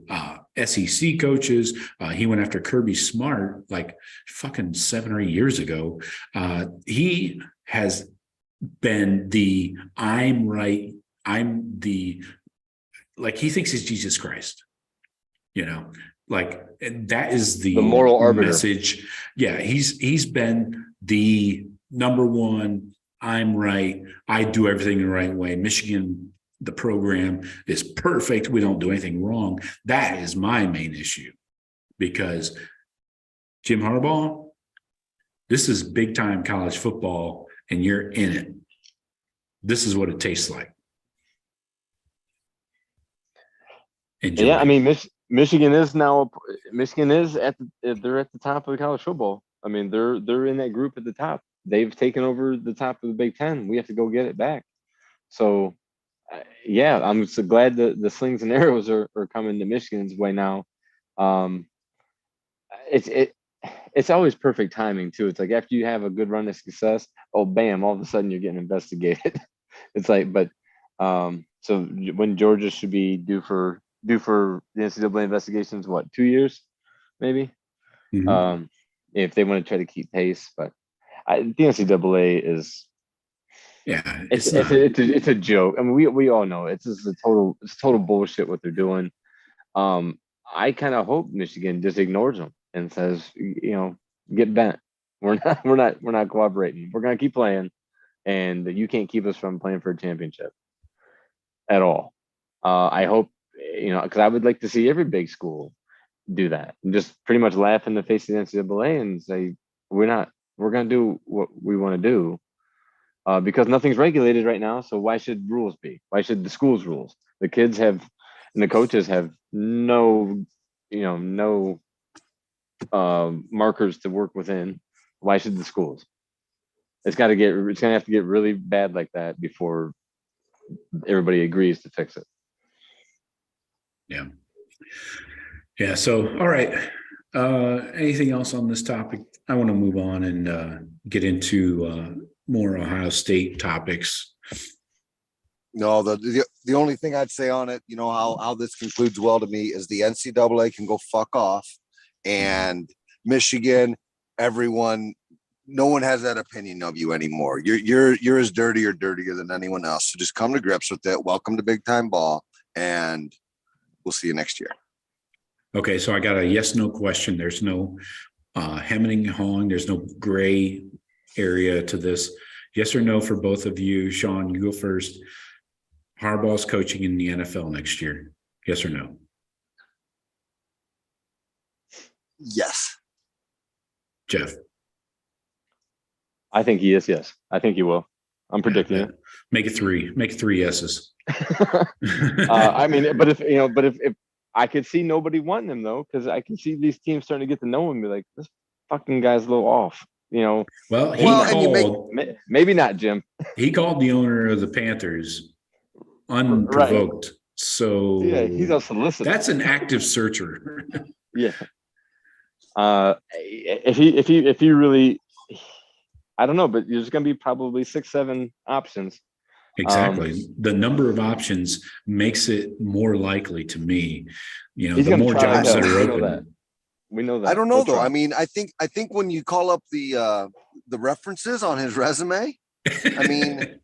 SEC coaches. He went after Kirby Smart like fucking 7 or 8 years ago. He has been the I'm right. I'm the like he thinks he's Jesus Christ, like that is the moral arbiter message. Yeah, he's been the number one. I'm right. I do everything the right way. Michigan, the program is perfect. We don't do anything wrong. That is my main issue because Jim Harbaugh, this is big time college football and you're in it. This is what it tastes like. Enjoy. Yeah, I mean, Michigan is at the top of the college football. I mean, they're in that group at the top. They've taken over the top of the Big Ten. We have to go get it back. So Yeah, I'm so glad the slings and arrows are coming to Michigan's way now. Um, it's it's always perfect timing too. It's like after you have a good run of success, oh bam, all of a sudden you're getting investigated. It's like, but so when Georgia should be due for the NCAA investigations, what, 2 years, maybe? Mhm. If they want to try to keep pace, but the NCAA is Yeah, it's it's it's not. a, it's a, it's a joke. I mean, we all know it's just it's total bullshit what they're doing. Um, I kind of hope Michigan just ignores them and says, get bent. We're not cooperating. We're gonna keep playing, and you can't keep us from playing for a championship at all. I hope, because I would like to see every big school do that and just pretty much laugh in the face of the NCAA and say, we're going to do what we want to do, because nothing's regulated right now. So why should rules be? Why should the schools rules? The kids have, and the coaches have no markers to work within. Why should the schools? It's going to have to get really bad like that before everybody agrees to fix it. Yeah. Yeah. So, all right. Anything else on this topic? I want to move on and get into more Ohio State topics. No, the only thing I'd say on it, how this concludes well to me, is the NCAA can go fuck off, and Michigan, everyone, no one has that opinion of you anymore. You're as dirty or dirtier than anyone else. So just come to grips with it. Welcome to big time ball, and we'll see you next year. Okay, so I got a yes/no question. There's no hemming and hawing. There's no gray area to this. Yes or no for both of you. Sean, you go first. Harbaugh's coaching in the NFL next year. Yes or no? Yes. Jeff? I think he is. Yes, I think he will. I'm predicting it. Make it three. Make it three yeses. I mean, but if I could see nobody wanting him though, because I can see these teams starting to get to know him and be like, this fucking guy's a little off. Well, he called. Maybe not, Jim. He called the owner of the Panthers unprovoked. Right. So yeah, he's a solicitor. That's an active searcher. Yeah. If he really, I don't know, but there's going to be probably 6-7 options. Exactly. The number of options makes it more likely to me. The more jobs that are open. We know that. I don't know though. I mean, I think when you call up the references on his resume, I mean,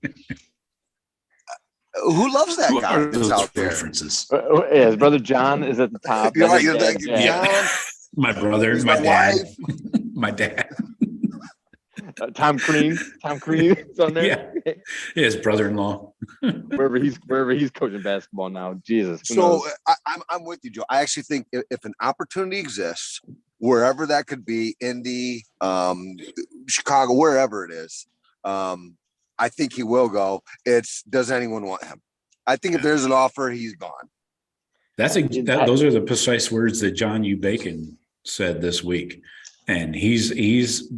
who loves that guy that's out there? References. Yeah, his brother John is at the top. Yeah. My brother, my dad, my dad. Tom Crean is on there. Yeah, his brother-in-law. wherever he's coaching basketball now. Jesus. So I'm with you, Joe. I actually think if an opportunity exists, wherever that could be, Indy, Chicago, wherever it is, I think he will go. Does anyone want him? I think if there's an offer, he's gone. Those are the precise words that John U. Bacon said this week, and he's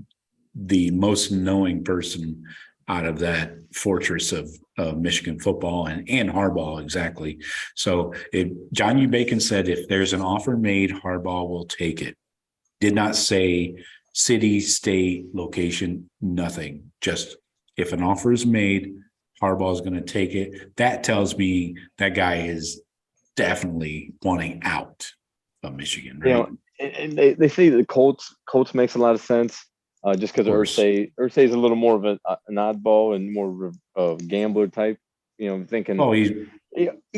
the most knowing person out of that fortress of Michigan football and Harbaugh, exactly. So John U. Bacon said, if there's an offer made, Harbaugh will take it. Did not say city, state, location, nothing. Just if an offer is made, Harbaugh is going to take it. That tells me that guy is definitely wanting out of Michigan. Right? And they say the Colts makes a lot of sense. Just because Irsay is a little more of an oddball and more of a gambler type, thinking. Oh, he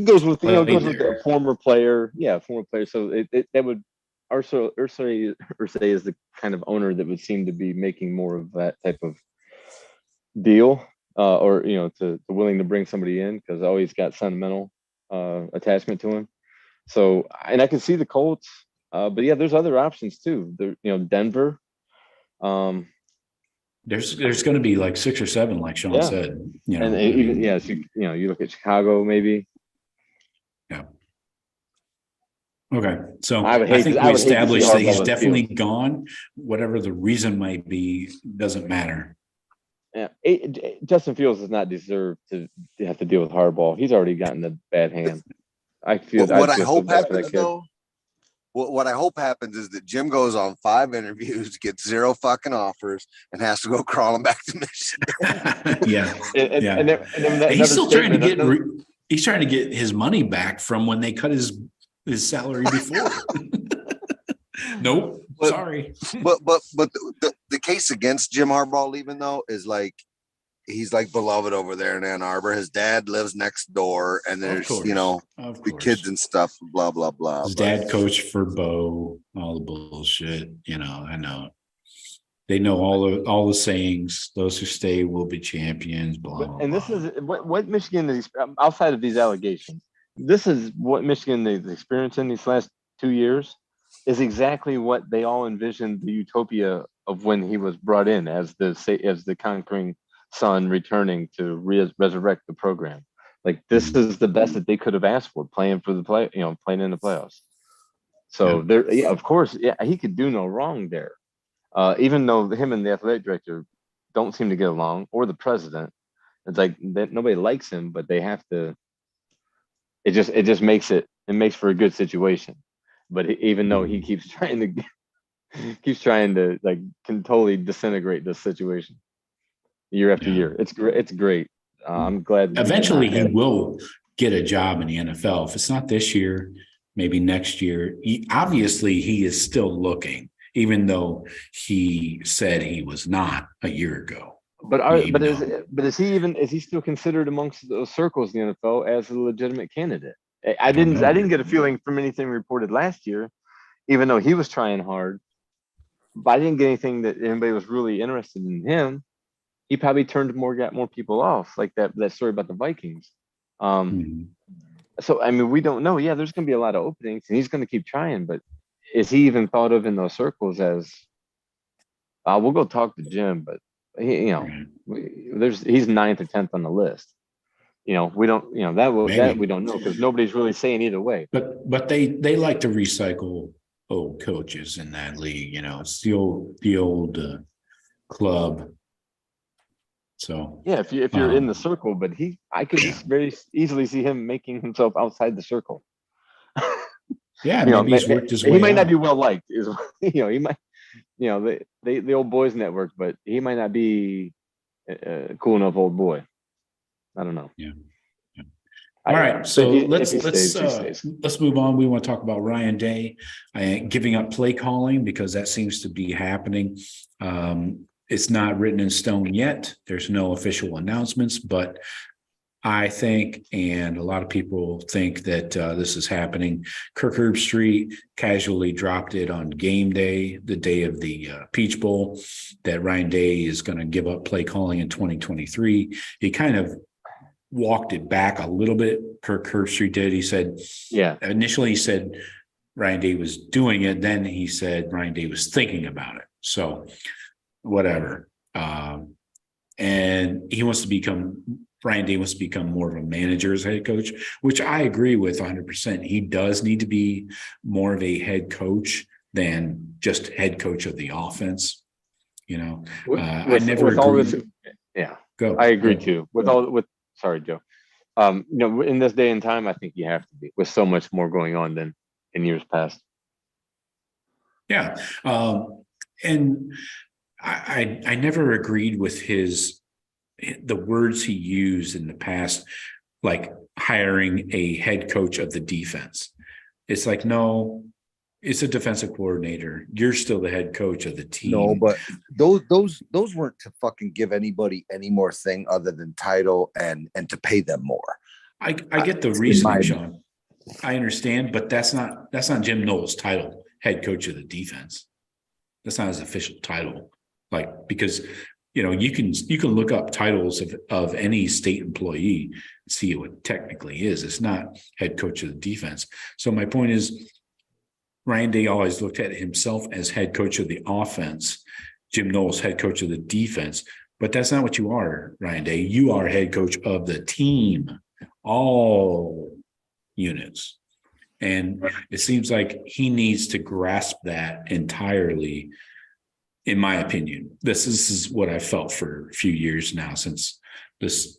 goes with a former player. Yeah, former player. So that would Irsay is the kind of owner that would seem to be making more of that type of deal, or to willing to bring somebody in because always got sentimental attachment to him. So, and I can see the Colts, but yeah, there's other options too. There, Denver. There's going to be like 6 or 7, like Sean said. And even so, you look at Chicago, maybe. Yeah. Okay, so I think we established that he's definitely gone. Whatever the reason might be, doesn't matter. Yeah, Justin Fields does not deserve to have to deal with Harbaugh. He's already gotten a bad hand. I feel. What I I feel so hope bad for that happens kid. though, what I hope happens is that Jim goes on 5 interviews, gets 0 fucking offers, and has to go crawling back to Michigan. Yeah, yeah. And then He's still trying to get. statement, He's trying to get his money back from when they cut his salary before. Nope. But- Sorry. But the case against Jim Harbaugh leaving though is like he's like beloved over there in Ann Arbor. His dad lives next door, and there's the kids and stuff. Blah blah blah. His dad coached for Bo. All the bullshit. I know. They know all the sayings. Those who stay will be champions. Blah. Blah and this blah. is what Michigan is outside of these allegations. This is what Michigan is experiencing these last 2 years. Is exactly what they all envisioned the utopia of when he was brought in as the conquering son returning to resurrect the program. Like this is the best that they could have asked for, playing in the playoffs. So of course, he could do no wrong there. Even though him and the athletic director don't seem to get along, or the president, it's like that nobody likes him, but they have to. It just makes for a good situation. But even though he keeps trying to like can totally disintegrate this situation year after year. It's great. It's great. I'm glad. Eventually, he will get a job in the NFL. If it's not this year, maybe next year. Obviously, he is still looking, even though he said he was not a year ago. But is he still considered amongst those circles in the NFL as a legitimate candidate? I didn't get a feeling from anything reported last year, even though he was trying hard. But I didn't get anything that anybody was really interested in him. He probably got more people off, like that story about the Vikings. So I mean, we don't know. Yeah, there's going to be a lot of openings, and he's going to keep trying. But is he even thought of in those circles as? We'll go talk to Jim, but he's 9th or 10th on the list. We don't, that we don't know because nobody's really saying either way. But they like to recycle old coaches in that league. It's the old club. So yeah, if you're in the circle, but I could just very easily see him making himself outside the circle. Yeah, maybe he's worked his way. He might not be well liked. He might, the old boys network, but he might not be a cool enough old boy. I don't know. Yeah. All right. So let's move on. We want to talk about Ryan Day giving up play calling because that seems to be happening. It's not written in stone yet. There's no official announcements, but I think, and a lot of people think that this is happening. Kirk Herbstreit casually dropped it on game day, the day of the Peach Bowl, that Ryan Day is going to give up play calling in 2023. He kind of walked it back a little bit. Kirk Herbstreit did. He said, initially he said Ryan Day was doing it. Then he said Ryan Day was thinking about it. So whatever. And Ryan Day wants to become more of a manager as head coach, which I agree with 100%. He does need to be more of a head coach than just head coach of the offense. I never agreed. Go. I agree too. Sorry, Joe. In this day and time, I think you have to be with so much more going on than in years past. Yeah. And I never agreed with the words he used in the past, like hiring a head coach of the defense. It's like, no, it's a defensive coordinator. You're still the head coach of the team. No, but those weren't to fucking give anybody any more thing other than title and to pay them more. I get the reasoning, Sean. I understand, but that's not Jim Knowles' title, head coach of the defense. That's not his official title. Because you can look up titles of any state employee and see what it technically is. It's not head coach of the defense. So my point is, Ryan Day always looked at himself as head coach of the offense, Jim Knowles head coach of the defense, but that's not what you are, Ryan Day. You are head coach of the team, all units. And it seems like he needs to grasp that entirely in my opinion. This is what I felt for a few years now since this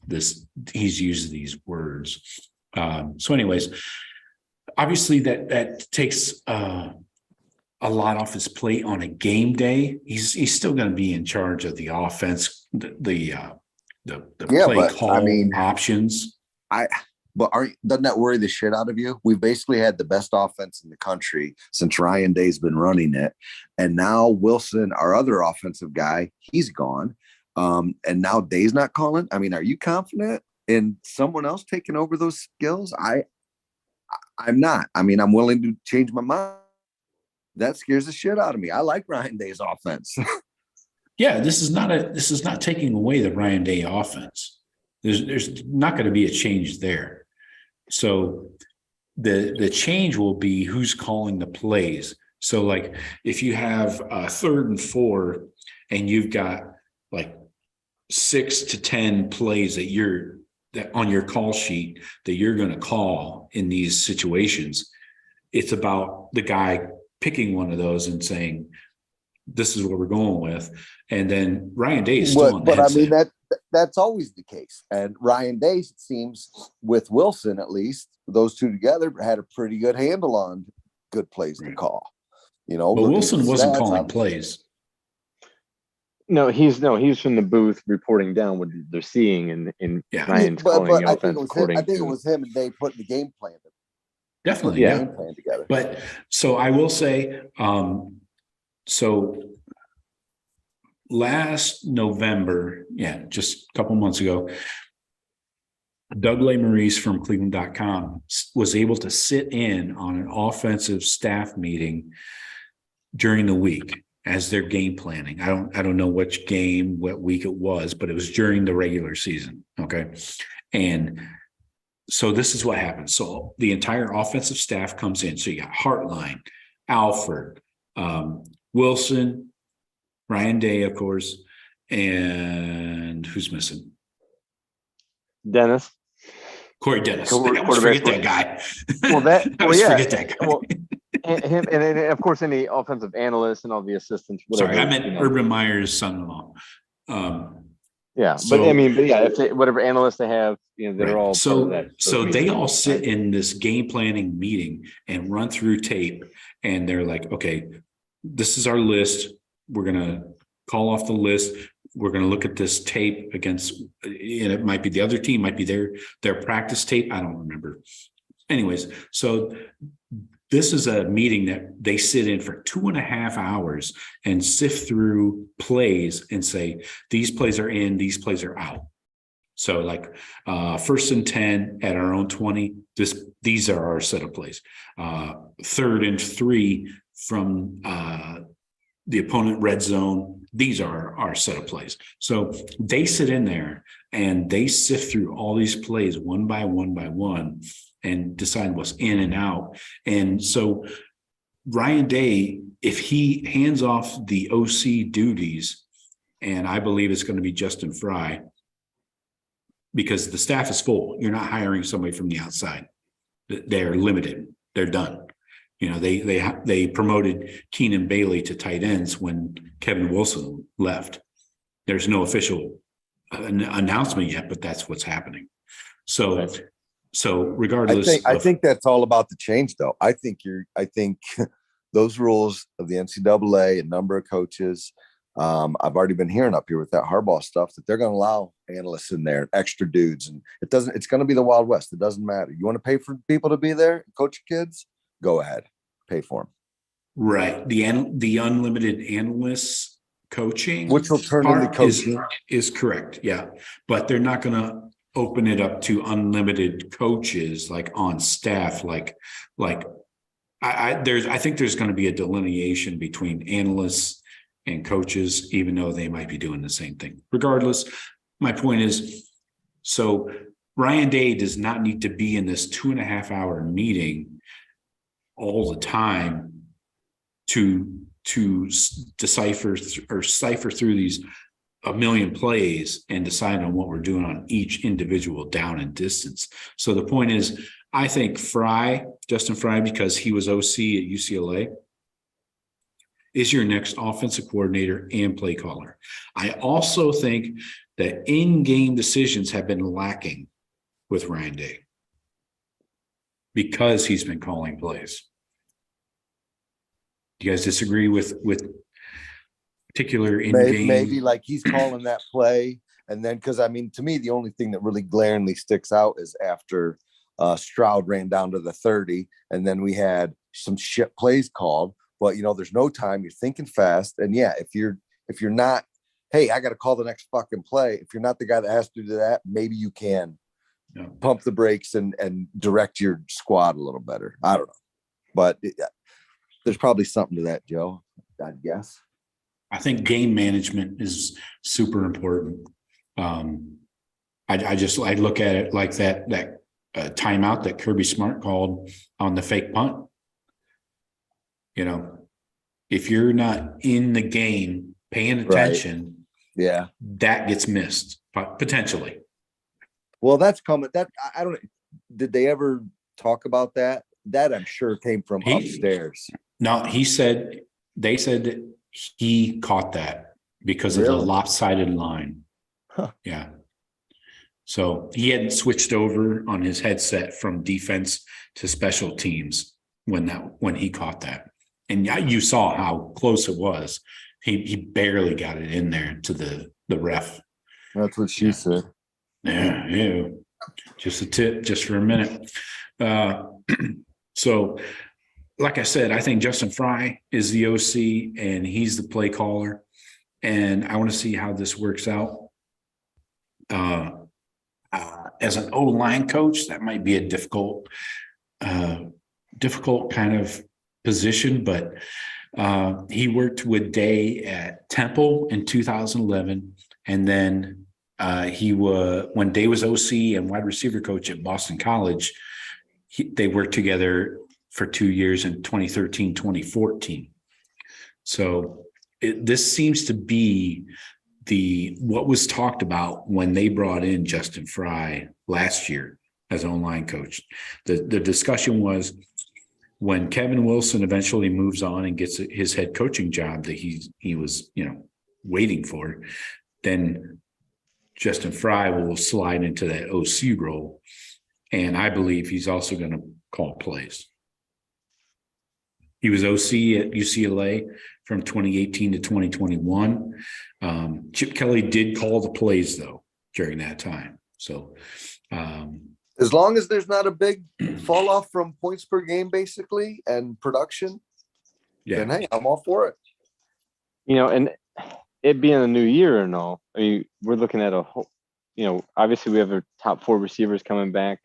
he's used these words. So anyways, obviously that takes a lot off his plate on a game day. He's still going to be in charge of the offense, the play call options. Doesn't that worry the shit out of you? We've basically had the best offense in the country since Ryan Day's been running it. And now Wilson, our other offensive guy, he's gone. And now Day's not calling. I mean, are you confident in someone else taking over those skills? I'm not. I mean, I'm willing to change my mind. That scares the shit out of me. I like Ryan Day's offense. Yeah, this is not taking away the Ryan Day offense. There's not going to be a change there. So the change will be who's calling the plays. So like if you have 3rd and 4 and you've got like 6 to 10 plays that on your call sheet that you're going to call in these situations, it's about the guy picking one of those and saying, this is what we're going with. And then Ryan Day is still on the headset. I mean, that's always the case. And Ryan Day seems, with Wilson at least, those two together had a pretty good handle on good plays to call. You know, but Wilson wasn't calling plays. No, he's from the booth reporting down what they're seeing, and Ryan's calling the offense according to. I think it was him and Dave putting the game plan. Definitely, yeah. Game plan together. But so I will say, so last November, just a couple months ago, Doug Maurice from Cleveland.com was able to sit in on an offensive staff meeting during the week as they're game planning. I don't know what week it was, but it was during the regular season. Okay. And so this is what happens. So the entire offensive staff comes in. So you got Hartline, Alford, Wilson, Ryan Day, of course, and who's missing? Dennis. Corey Dennis. I always forget that guy. Well, forget that guy. Well, and of course, any offensive analysts and all the assistants. Whatever, sorry, I meant Urban Meyer's son-in-law. If whatever analysts they have, they're all so they all sit in this game planning meeting and run through tape, and they're like, okay, this is our list. We're gonna call off the list. We're going to look at this tape against, it might be the other team, might be their practice tape. I don't remember. Anyways, so this is a meeting that they sit in for 2.5 hours and sift through plays and say, these plays are in, these plays are out. So like 1st and 10 at our own 20, these are our set of plays. 3rd and 3 from the opponent red zone, these are our set of plays. So they sit in there and they sift through all these plays one by one and decide what's in and out. And so Ryan Day, if he hands off the OC duties, and I believe it's going to be Justin Fry, because the staff is full. You're not hiring somebody from the outside. They're limited. They're done. They promoted Keenan Bailey to tight ends when Kevin Wilson left. There's no official announcement yet, but that's what's happening. So regardless, I think that's all about the change, though. I think those rules of the NCAA, a number of coaches. I've already been hearing up here with that Harbaugh stuff that they're going to allow analysts in there, extra dudes, and it's going to be the Wild West. It doesn't matter. You want to pay for people to be there, coach your kids? Go ahead, pay for them. Right. The unlimited analysts coaching, which will turn into coaching, is correct. Yeah, but they're not going to open it up to unlimited coaches like on staff. I think there's going to be a delineation between analysts and coaches, even though they might be doing the same thing. Regardless, my point is, so Ryan Day does not need to be in this 2.5 hour meeting all the time to decipher or cipher through these 1 million plays and decide on what we're doing on each individual down and distance. So the point is, I think Justin Fry, because he was OC at UCLA, is your next offensive coordinator and play caller. I also think that in-game decisions have been lacking with Ryan Day because he's been calling plays. Do you guys disagree with particular in-game? Maybe like he's calling that play. And then, because I mean, to me, the only thing that really glaringly sticks out is after Stroud ran down to the 30, and then we had some shit plays called. But there's no time. You're thinking fast, and yeah, if you're not, hey, I got to call the next fucking play. If you're not the guy that has to do that, maybe you can pump the brakes and direct your squad a little better. I don't know, but there's probably something to that, Joe. I'd guess. I think game management is super important. I look at it like that timeout that Kirby Smart called on the fake punt. If you're not in the game paying attention, yeah, that gets missed potentially. Well, that's coming. That I don't. Did they ever talk about that? That I'm sure came from upstairs. No, they said that he caught that because of the lopsided line. Huh. Yeah. So he hadn't switched over on his headset from defense to special teams when he caught that. And you saw how close it was. He barely got it in there to the ref. That's what she said. Yeah. Just a tip, just for a minute. So, like I said, I think Justin Fry is the OC and he's the play caller. And I want to see how this works out. As an O-line coach, that might be a difficult kind of position, but he worked with Day at Temple in 2011, and then when Day was OC and wide receiver coach at Boston College, they worked together for 2 years in 2013, 2014. So this seems to be what was talked about when they brought in Justin Fry last year as an online coach. The discussion was when Kevin Wilson eventually moves on and gets his head coaching job that he was waiting for, then Justin Fry will slide into that OC role, and I believe he's also going to call plays. He was OC at UCLA from 2018 to 2021. Chip Kelly did call the plays though during that time. So as long as there's not a big fall off from points per game, basically, and production, then hey, I'm all for it. And it being a new year and all, I mean, we're looking at a whole, obviously we have our top 4 receivers coming back.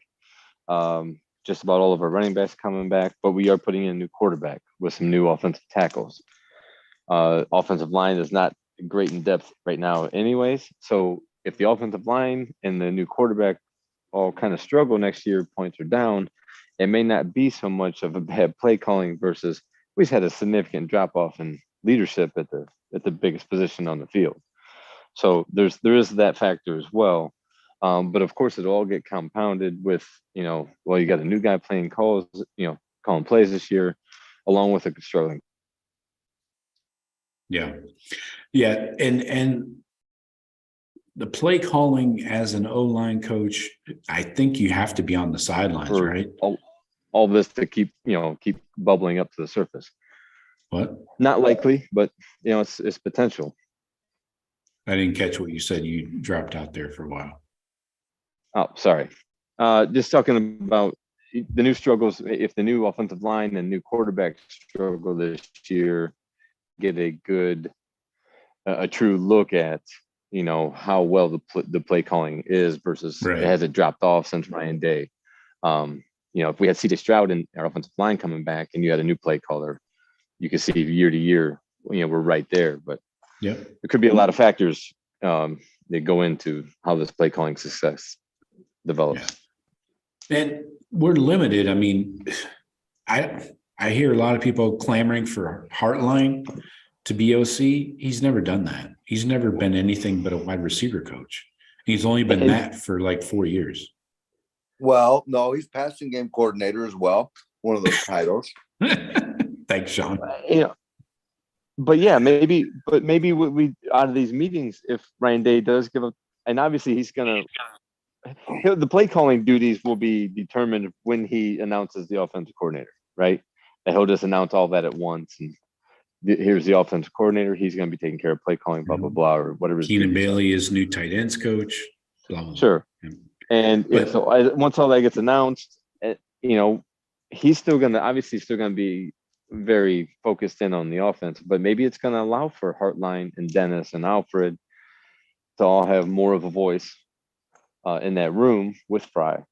Just about all of our running backs coming back, but we are putting in a new quarterback with some new offensive tackles. Offensive line is not great in depth right now anyways. So if the offensive line and the new quarterback all kind of struggle next year, points are down, it may not be so much of a bad play calling versus we've had a significant drop off in leadership at the biggest position on the field. So there is that factor as well. But of course, it'll all get compounded with, you got a new guy playing calls, calling plays this year, along with a struggling. Yeah. And the play calling as an O-line coach, I think you have to be on the sidelines, right? All this to keep bubbling up to the surface. What? Not likely, but it's potential. I didn't catch what you said. You dropped out there for a while. Oh, sorry. Just talking about the new struggles. If the new offensive line and new quarterback struggle this year, get a true look at, how well the play calling is versus has it dropped off since Ryan Day. If we had C.J. Stroud and our offensive line coming back and you had a new play caller, you could see year to year, we're right there. But there could be a lot of factors that go into how this play calling success develops. Yeah. And we're limited. I mean, I hear a lot of people clamoring for Hartline to be OC. He's never done that. He's never been anything but a wide receiver coach. He's only been that for like 4 years. Well, no, he's passing game coordinator as well. One of those titles. Thanks, Sean. but yeah, maybe what we out of these meetings, if Ryan Day does give up, and obviously the play calling duties will be determined when he announces the offensive coordinator, right? And he'll just announce all that at once, and here's the offensive coordinator. He's going to be taking care of play calling, blah blah blah, or whatever. Keenan Bailey is new tight ends coach. Blah, blah, sure. blah. And once all that gets announced, he's still going to be very focused in on the offense, but maybe it's going to allow for Hartline and Dennis and Alfred to all have more of a voice in that room with Fry,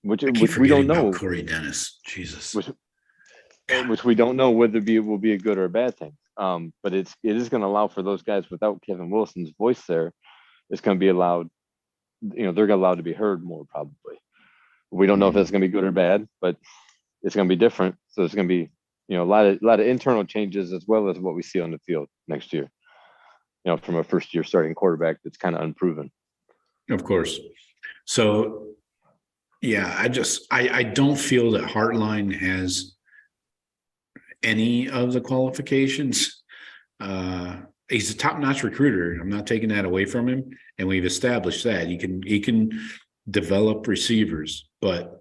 which we don't know. Corey Dennis, Jesus, which we don't know whether it will be a good or a bad thing. But it is going to allow for those guys without Kevin Wilson's voice there. It's going to be allowed. They're going to allow to be heard more probably. We don't know if that's going to be good or bad, but it's going to be different. So it's going to be, a lot of internal changes as well as what we see on the field next year. From a first year starting quarterback that's kind of unproven. Of course. So, yeah, I don't feel that Hartline has any of the qualifications. He's a top-notch recruiter. I'm not taking that away from him, and we've established that he can develop receivers. But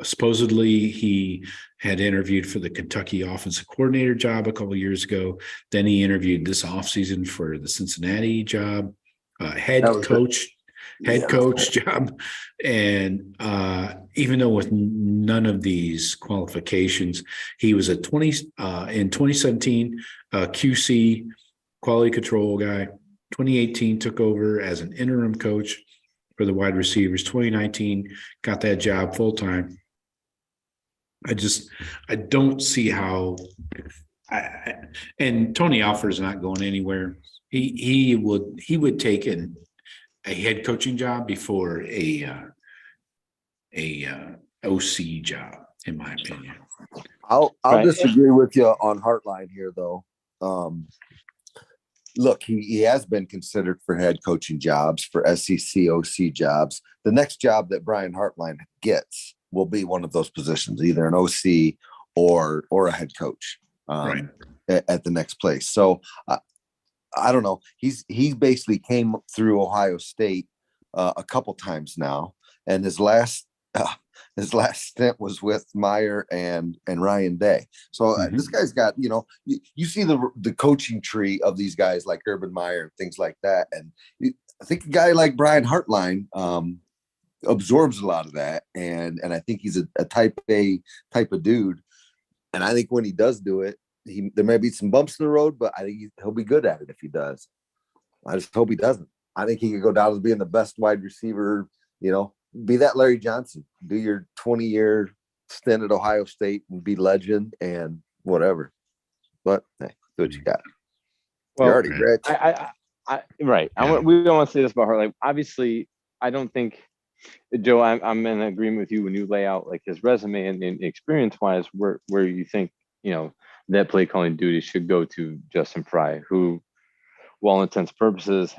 supposedly he had interviewed for the Kentucky offensive coordinator job a couple of years ago. Then he interviewed this offseason for the Cincinnati job, head coach job. And even though with none of these qualifications, he was in 2017 QC quality control guy. 2018 took over as an interim coach for the wide receivers. 2019 got that job full time. I don't see how. And Tony Alford's not going anywhere. He would take a head coaching job before a OC job, in my opinion. I'll disagree with you on Hartline here, though. Look, he has been considered for head coaching jobs, for SEC OC jobs. The next job that Brian Hartline gets will be one of those positions, either an OC or a head coach at the next place. So I don't know. He basically came through Ohio State a couple times now, and his last stint was with Meyer and Ryan Day. So this guy's got, you see the coaching tree of these guys like Urban Meyer and things like that. And I think a guy like Brian Hartline absorbs a lot of that. And I think he's a type A type of dude. And I think when he does do it, there may be some bumps in the road, but I think he'll be good at it if he does. I just hope he doesn't. I think he could go down as being the best wide receiver, be that Larry Johnson, do your 20-year stint at Ohio State and be legend and whatever. But hey, do what you got. Well, you're already rich. Right. Yeah. We don't want to say this about Hartline. Obviously, I don't think, Joe, I'm in agreement with you when you lay out like his resume and experience-wise where you think, that play calling duty should go to Justin Fry, who, while intents purposes,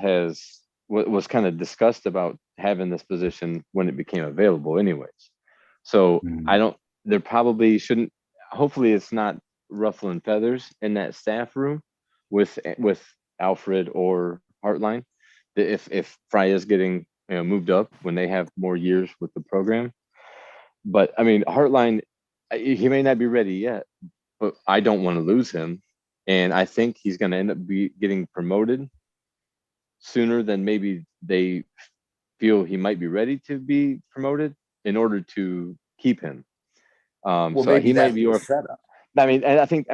was kind of discussed about having this position when it became available anyways. So there probably shouldn't, hopefully it's not ruffling feathers in that staff room with Alfred or Hartline. If Fry is getting moved up when they have more years with the program. But I mean, Hartline, he may not be ready yet, but I don't want to lose him. And I think he's going to end up getting promoted sooner than maybe they feel he might be ready to be promoted in order to keep him. So he might be your setup. And I think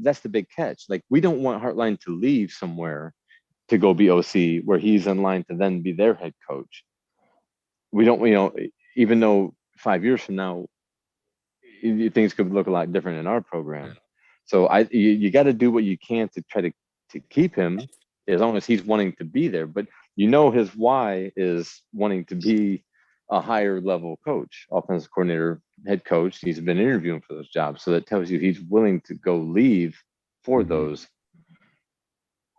that's the big catch. Like, we don't want Hartline to leave somewhere to go be OC where he's in line to then be their head coach. We don't, even though 5 years from now, things could look a lot different in our program. So you got to do what you can to try to keep him as long as he's wanting to be there. But his why is wanting to be a higher level coach, offensive coordinator, head coach. He's been interviewing for those jobs. So that tells you he's willing to go leave for those.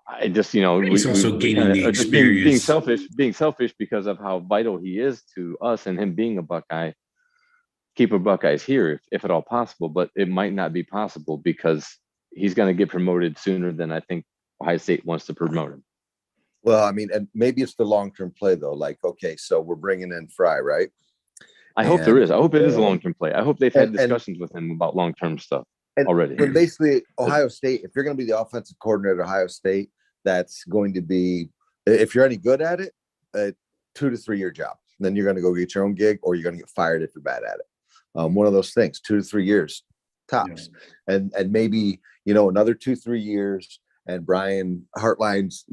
I just, he's also gaining the experience. Being selfish because of how vital he is to us and him being a Buckeye. Keep a Buckeyes here if at all possible, but it might not be possible because he's going to get promoted sooner than I think Ohio State wants to promote him. Well, I mean, and maybe it's the long-term play though. Like, okay, so we're bringing in Fry, right? I hope there is. I hope it is a long-term play. I hope they've had discussions with him about long-term stuff already. And basically, Ohio State, if you're going to be the offensive coordinator at Ohio State, that's going to be, if you're any good at it, a 2 to 3 year job. Then you're going to go get your own gig, or you're going to get fired if you're bad at it. One of those things, 2 to 3 years tops. Yeah. And maybe, another 2-3 years, and Brian Hartline's,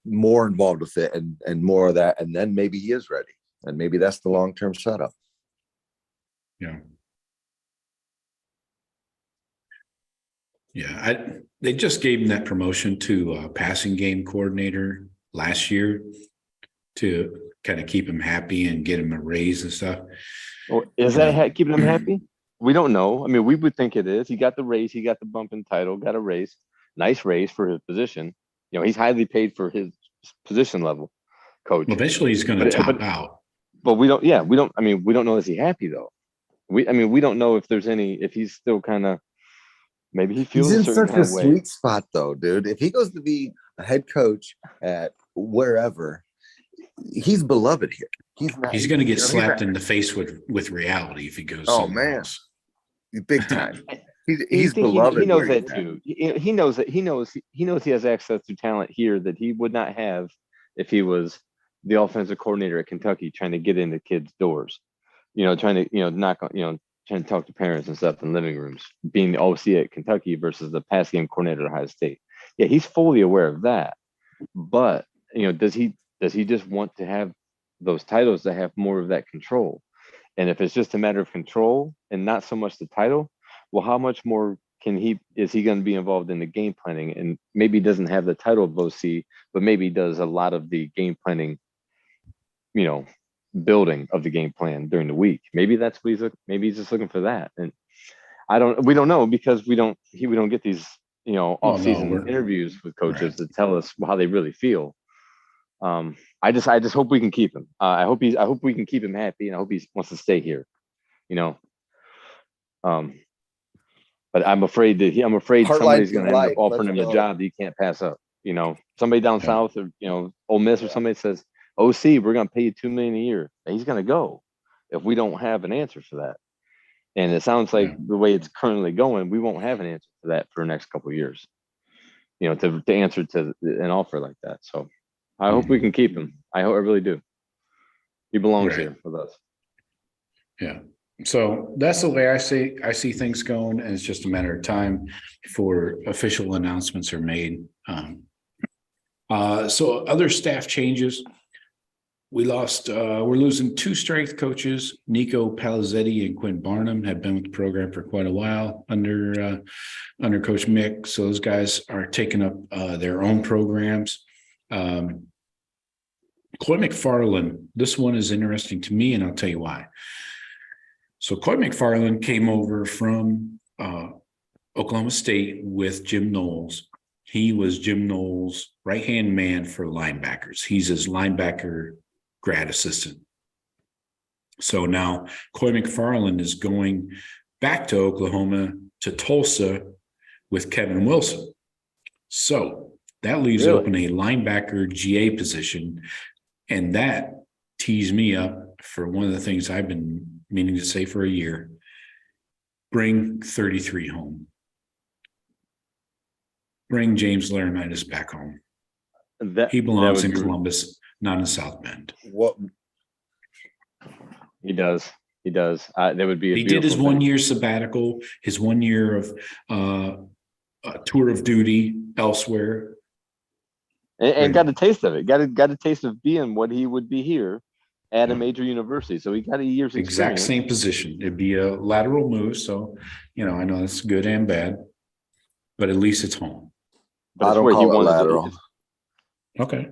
more involved with it and more of that. And then maybe he is ready. And maybe that's the long-term setup. Yeah. Yeah. They just gave him that promotion to passing game coordinator last year to kind of keep him happy and get him a raise and stuff. Well, is that keeping him happy? We don't know. I mean, we would think it is. He got the raise. He got the bump in title, got a raise. Nice raise for his position. He's highly paid for his position level coach. Well, eventually he's going to top out. But we don't know, is he happy though? We don't know if he's still kind of, maybe he feels he's in such a way. Sweet spot though, dude. If he goes to be a head coach at wherever, he's beloved here. He's going to get slapped in the face with reality if he goes. Oh man, else. Big time. He's beloved. He knows that too. He knows that he knows he has access to talent here that he would not have if he was the offensive coordinator at Kentucky trying to get into kids' doors. Trying to knock on, trying to talk to parents and stuff in living rooms. Being the OC at Kentucky versus the pass game coordinator at Ohio State. Yeah, he's fully aware of that. But does he just want to have those titles to have more of that control? And if it's just a matter of control and not so much the title, well, how much more is he going to be involved in the game planning? And maybe he doesn't have the title of OC, but maybe he does a lot of the game planning, building of the game plan during the week. Maybe that's what maybe he's just looking for that. And we don't know because we don't get these, off-season interviews with coaches to tell us how they really feel. I just hope we can keep him. I hope we can keep him happy, and I hope he wants to stay here. But I'm afraid somebody's going to end up offering him a job that he can't pass up. Somebody down south or Ole Miss or somebody says, OC, we're going to pay you $2 million a year. And he's going to go if we don't have an answer for that. And it sounds like the way it's currently going, we won't have an answer for that for the next couple of years. To answer to an offer like that. So I hope we can keep him. I really do. He belongs here with us. Yeah. So that's the way I see things going, and it's just a matter of time before official announcements are made. So other staff changes. We're losing 2 strength coaches. Nico Palizzetti and Quinn Barnum have been with the program for quite a while under Coach Mick. So those guys are taking up their own programs. Coy McFarland, this one is interesting to me, and I'll tell you why. So Coy McFarland came over from Oklahoma State with Jim Knowles. He was Jim Knowles' right-hand man for linebackers. He's his linebacker grad assistant. So now Coy McFarland is going back to Oklahoma, to Tulsa with Kevin Wilson. So that leaves open a linebacker GA position, and that tees me up for one of the things I've been meaning to say for a year. Bring 33 home. Bring James Laurinaitis back home. He belongs in Columbus, not in South Bend. What he does. That would be. He did his 1 year sabbatical, his 1 year of tour of duty elsewhere, and got a taste of it. Got a taste of being what he would be here at a major university. So he got a year's exact same position. It'd be a lateral move. So I know it's good and bad, but at least it's home. But I don't call it lateral. Okay.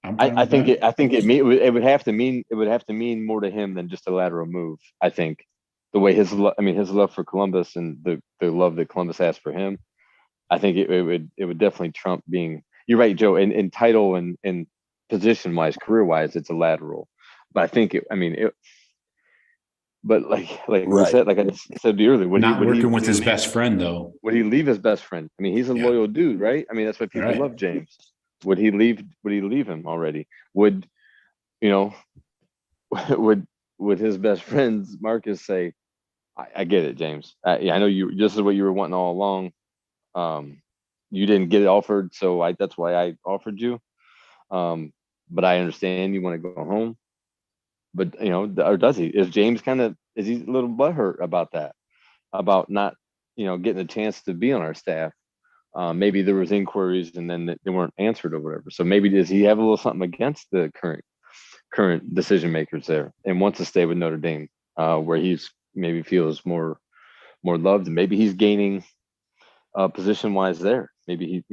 I think it would have to mean more to him than just a lateral move. I think the way his love for Columbus and the love that Columbus has for him, I think it would definitely trump being. You're right, Joe. In title and position wise, career wise, it's a lateral. But I think But like we Right. said, like I just said to you earlier, Not working with his best friend though. would he leave his best friend? I mean, he's a Yeah. loyal dude, right? I mean, that's why people Right. love James. Would he leave him already? Would would his best friends Marcus say, I get it, James. Yeah, I know you. This is what you were wanting all along. You didn't get it offered, so that's why I offered you. But I understand you want to go home. But or does he? Is he a little butthurt about that? About not, getting a chance to be on our staff? Maybe there was inquiries and then they weren't answered or whatever. So maybe does he have a little something against the current decision makers there and wants to stay with Notre Dame, where he's maybe feels more loved, and maybe he's gaining position wise there. Maybe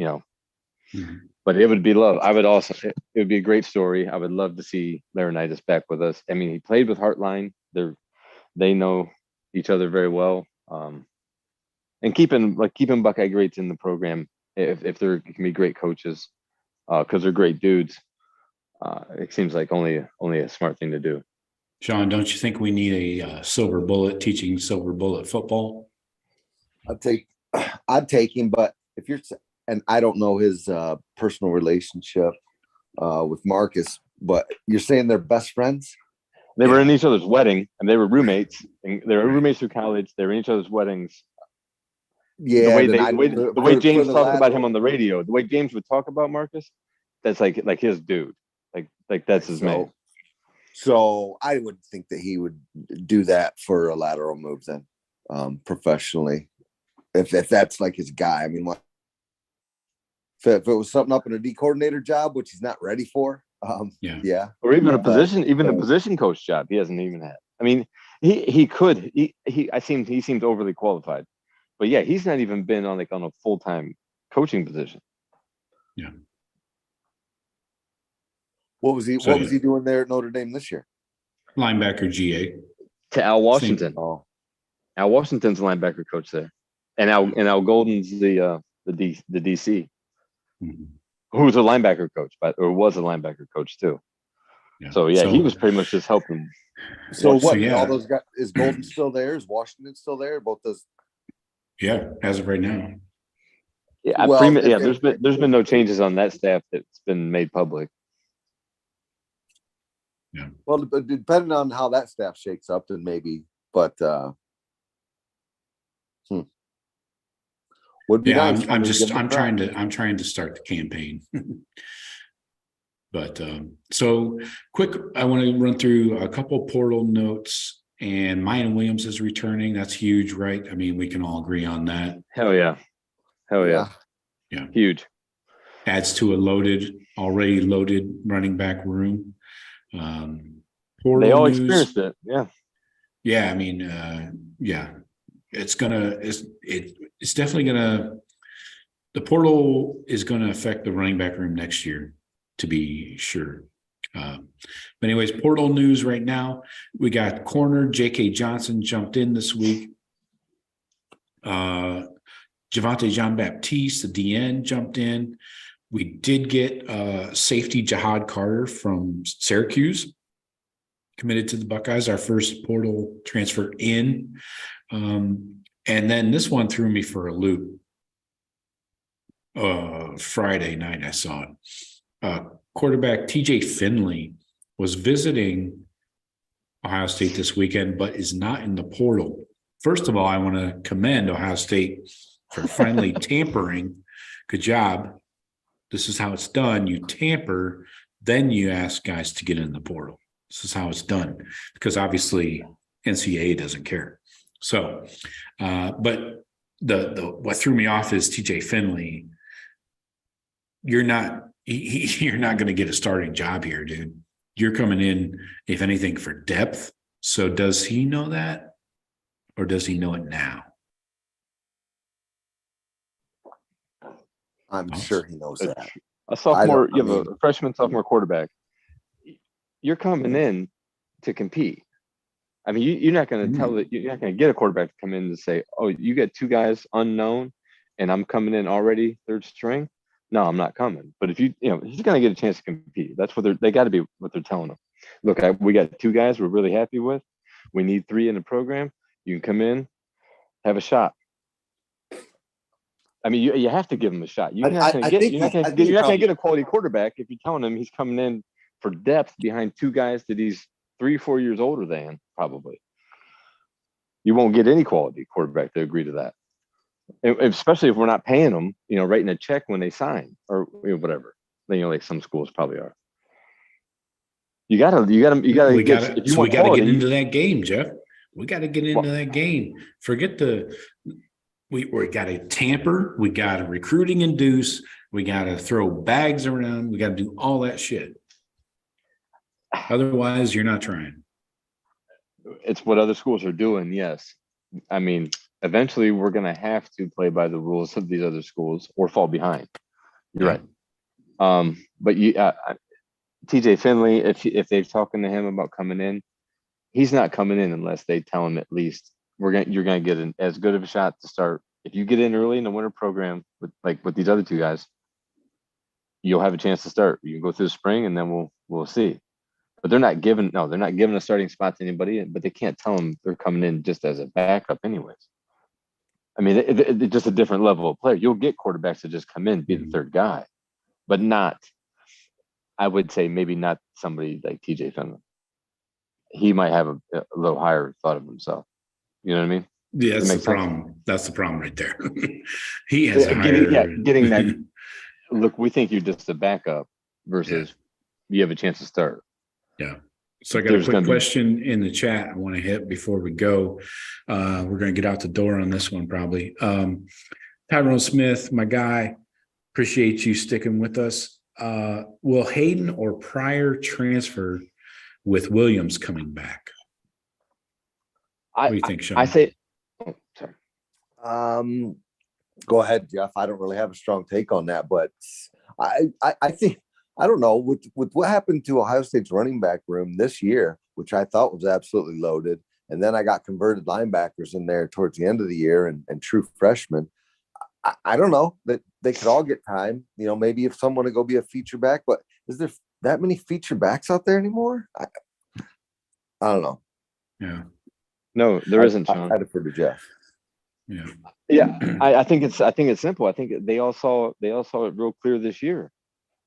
Mm-hmm. But it would be love. It would be a great story. I would love to see Laurinaitis back with us. I mean, he played with Heartline. They know each other very well. And keeping Buckeye greats in the program, if there can be great coaches, because they're great dudes. It seems like only a smart thing to do. Sean, don't you think we need a silver bullet teaching silver bullet football? I'd take him, but if you're, and I don't know his personal relationship with Marcus, but you're saying they're best friends? They were in each other's wedding, and they were roommates. And they were roommates through college. They were in each other's weddings. Yeah, the way James talked about him on the radio, the way James would talk about Marcus, that's like his dude. Like that's his man. So I would think that he would do that for a lateral move then, professionally. If that's like his guy. I mean, what if it was something up in a D coordinator job, which he's not ready for? Yeah. Or even a position coach job he hasn't even had. I mean, he could. He seems overly qualified. But yeah, he's not even been on a full-time coaching position. Yeah. What was he doing there at Notre Dame this year? Linebacker GA. To Al Washington. Al Washington's a linebacker coach there. And Al Golden's the DC. Mm-hmm. Who's a linebacker coach, or was a linebacker coach too. Yeah. So he was pretty much just helping. So all those guys, is Golden still there? Is Washington still there? Both those. Yeah, as of right now. Yeah, there's been no changes on that staff that's been made public. Yeah. Well, depending on how that staff shakes up, then maybe. But would be nice. I'm trying to start the campaign. But so quick, I want to run through a couple portal notes. And Mayan Williams is returning. That's huge, right? I mean, we can all agree on that. Hell yeah. Yeah. Huge. Adds to a already loaded running back room. They all experienced it. Yeah. Yeah. I mean, it's definitely the portal is going to affect the running back room next year, to be sure. But anyways, portal news right now. We got corner J.K. Johnson jumped in this week. Javante Jean-Baptiste, the DN, jumped in. We did get safety Jihad Carter from Syracuse committed to the Buckeyes, our first portal transfer in. And then this one threw me for a loop. Friday night, I saw it. Quarterback TJ Finley was visiting Ohio State this weekend, but is not in the portal. First of all, I want to commend Ohio State for finally tampering. Good job. This is how it's done. You tamper, then you ask guys to get in the portal. This is how it's done, because obviously NCAA doesn't care. So, but what threw me off is TJ Finley. You're not going to get a starting job here, dude. You're coming in, if anything, for depth. So does he know that, or does he know it now? I'm sure he knows that. A sophomore, you have a freshman, sophomore quarterback. You're coming in to compete. I mean, you're not going to you're not going to get a quarterback to come in and say, "Oh, you get two guys unknown, and I'm coming in already third string." No, I'm not coming. But if he's going to get a chance to compete. That's what they got to be what they're telling him. Look, we got two guys we're really happy with. We need 3 in the program. You can come in, have a shot. I mean, you have to give him a shot. You're not going to get a quality quarterback if you're telling him he's coming in for depth behind 2 guys that he's 3-4 years older than, probably. You won't get any quality quarterback to agree to that, and especially if we're not paying them, writing a check when they sign or whatever. Like some schools probably are. We got to get into that game, Jeff. We got to get into that game. Forget we got to tamper. We got to recruiting induce. We got to throw bags around. We got to do all that shit. Otherwise, you're not trying. It's what other schools are doing. Yes. I mean, eventually we're going to have to play by the rules of these other schools or fall behind. You're right. But TJ Finley, if they're talking to him about coming in, he's not coming in unless they tell him at least you're gonna get as good of a shot to start. If you get in early in the winter program with these other 2 guys, you'll have a chance to start. You can go through the spring and then we'll see. But they're not giving a starting spot to anybody, but they can't tell them they're coming in just as a backup anyways. I mean, it's just a different level of player. You'll get quarterbacks that just come in, be the 3rd guy, but not, I would say maybe not somebody like TJ Finley. He might have a little higher thought of himself. You know what I mean? Yeah, that's the problem. Sense? That's the problem right there. He has getting that. Look, we think you're just a backup versus you have a chance to start. Yeah. So I got a quick question in the chat I want to hit before we go. We're going to get out the door on this one probably. Tyrone Smith, my guy, appreciate you sticking with us. Will Hayden or Pryor transfer with Williams coming back? What do you think, Sean? I say, sorry. Go ahead, Jeff. I don't really have a strong take on that, but I think, I don't know, with what happened to Ohio State's running back room this year, which I thought was absolutely loaded, and then I got converted linebackers in there towards the end of the year and true freshmen. I don't know that they could all get time. Maybe if someone to go be a feature back, but is there that many feature backs out there anymore? I don't know. Yeah. No, there isn't, Sean. I defer to Jeff. Yeah. Yeah. I think it's simple. I think they all saw it real clear this year.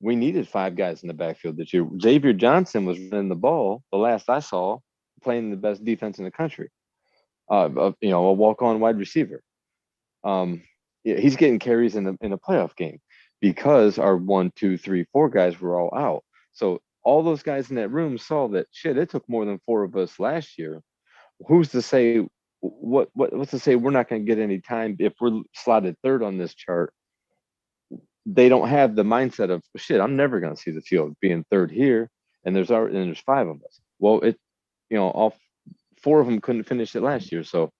We needed 5 guys in the backfield this year. Xavier Johnson was running the ball, the last I saw, playing the best defense in the country. A walk-on wide receiver. He's getting carries in a playoff game because our 1, 2, 3, 4 guys were all out. So all those guys in that room saw that shit. It took more than 4 of us last year. Who's to say what's to say we're not going to get any time if we're slotted 3rd on this chart? They don't have the mindset of shit. I'm never going to see the field being 3rd here, and there's 5 of us. Well, all 4 of them couldn't finish it last year, so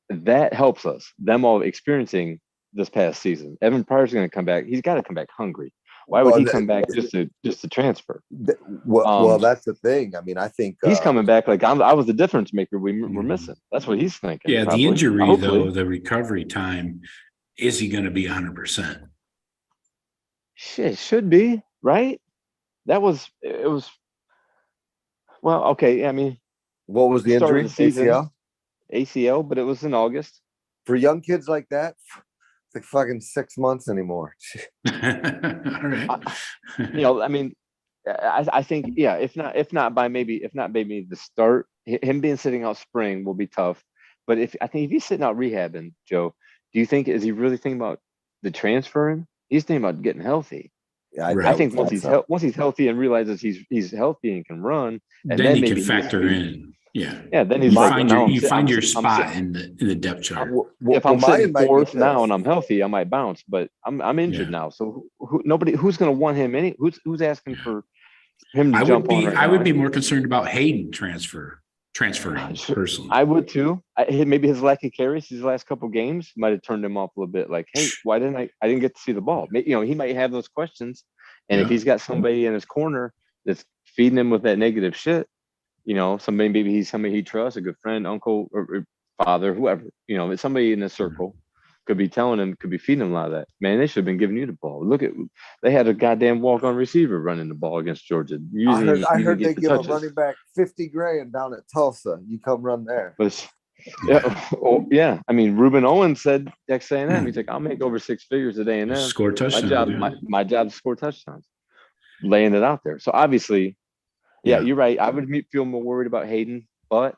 that helps us. Them all experiencing this past season. Evan Pryor's going to come back. He's got to come back hungry. Why would he come back just to transfer? Well, that's the thing. I mean, I think he's coming back like I was the difference maker we're missing. That's what he's thinking. Yeah, probably. The injury though, the recovery time, is he going to be 100%? Shit, should be, right? It was. Well, okay. I mean, what was the injury? ACL, but it was in August. For young kids like that, it's like fucking 6 months anymore. All right. I mean, I think, yeah, if not by maybe the start, him being sitting out spring will be tough. But if he's sitting out rehabbing, Joe, do you think, is he really thinking about the transferring? He's thinking about getting healthy. Yeah, I think once he's healthy and realizes he's healthy and can run, and then he can factor in. Yeah. Then he's you find your spot in the depth chart. If I'm sitting 4th now and I'm healthy, I might bounce, but I'm injured now. So who's going to want him? Who's asking for him to jump on? I would be more concerned about Hayden transferring personally. I would too. Maybe his lack of carries these last couple of games might have turned him off a little bit. Like, hey, why didn't I didn't get to see the ball? He might have those questions, and if he's got somebody in his corner that's feeding him with that negative shit, somebody he trusts, a good friend, uncle, or father, whoever, it's somebody in the circle could be telling him, could be feeding him a lot of that. Man, they should have been giving you the ball. Look at, they had a goddamn walk-on receiver running the ball against Georgia. I heard they give a running back $50,000 down at Tulsa. You come run there. But yeah. I mean, Reuben Owens said Texas A&M. He's like, I'll make over six figures at A&M. Score touchdowns. My job is score touchdowns. Laying it out there. So obviously, you're right. I would feel more worried about Hayden, but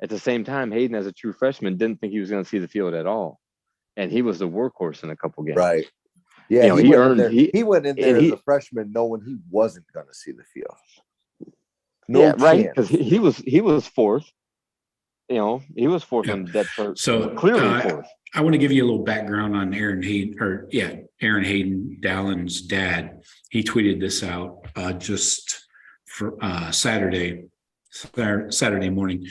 at the same time, Hayden, as a true freshman, didn't think he was going to see the field at all, and he was the workhorse in a couple games. Right. Yeah, he went in there as a freshman, knowing he wasn't going to see the field. Right, because he was fourth. He was fourth on depth chart. So clearly fourth. I want to give you a little background on Aaron Hayden, Dallin's dad. He tweeted this out just for Saturday morning.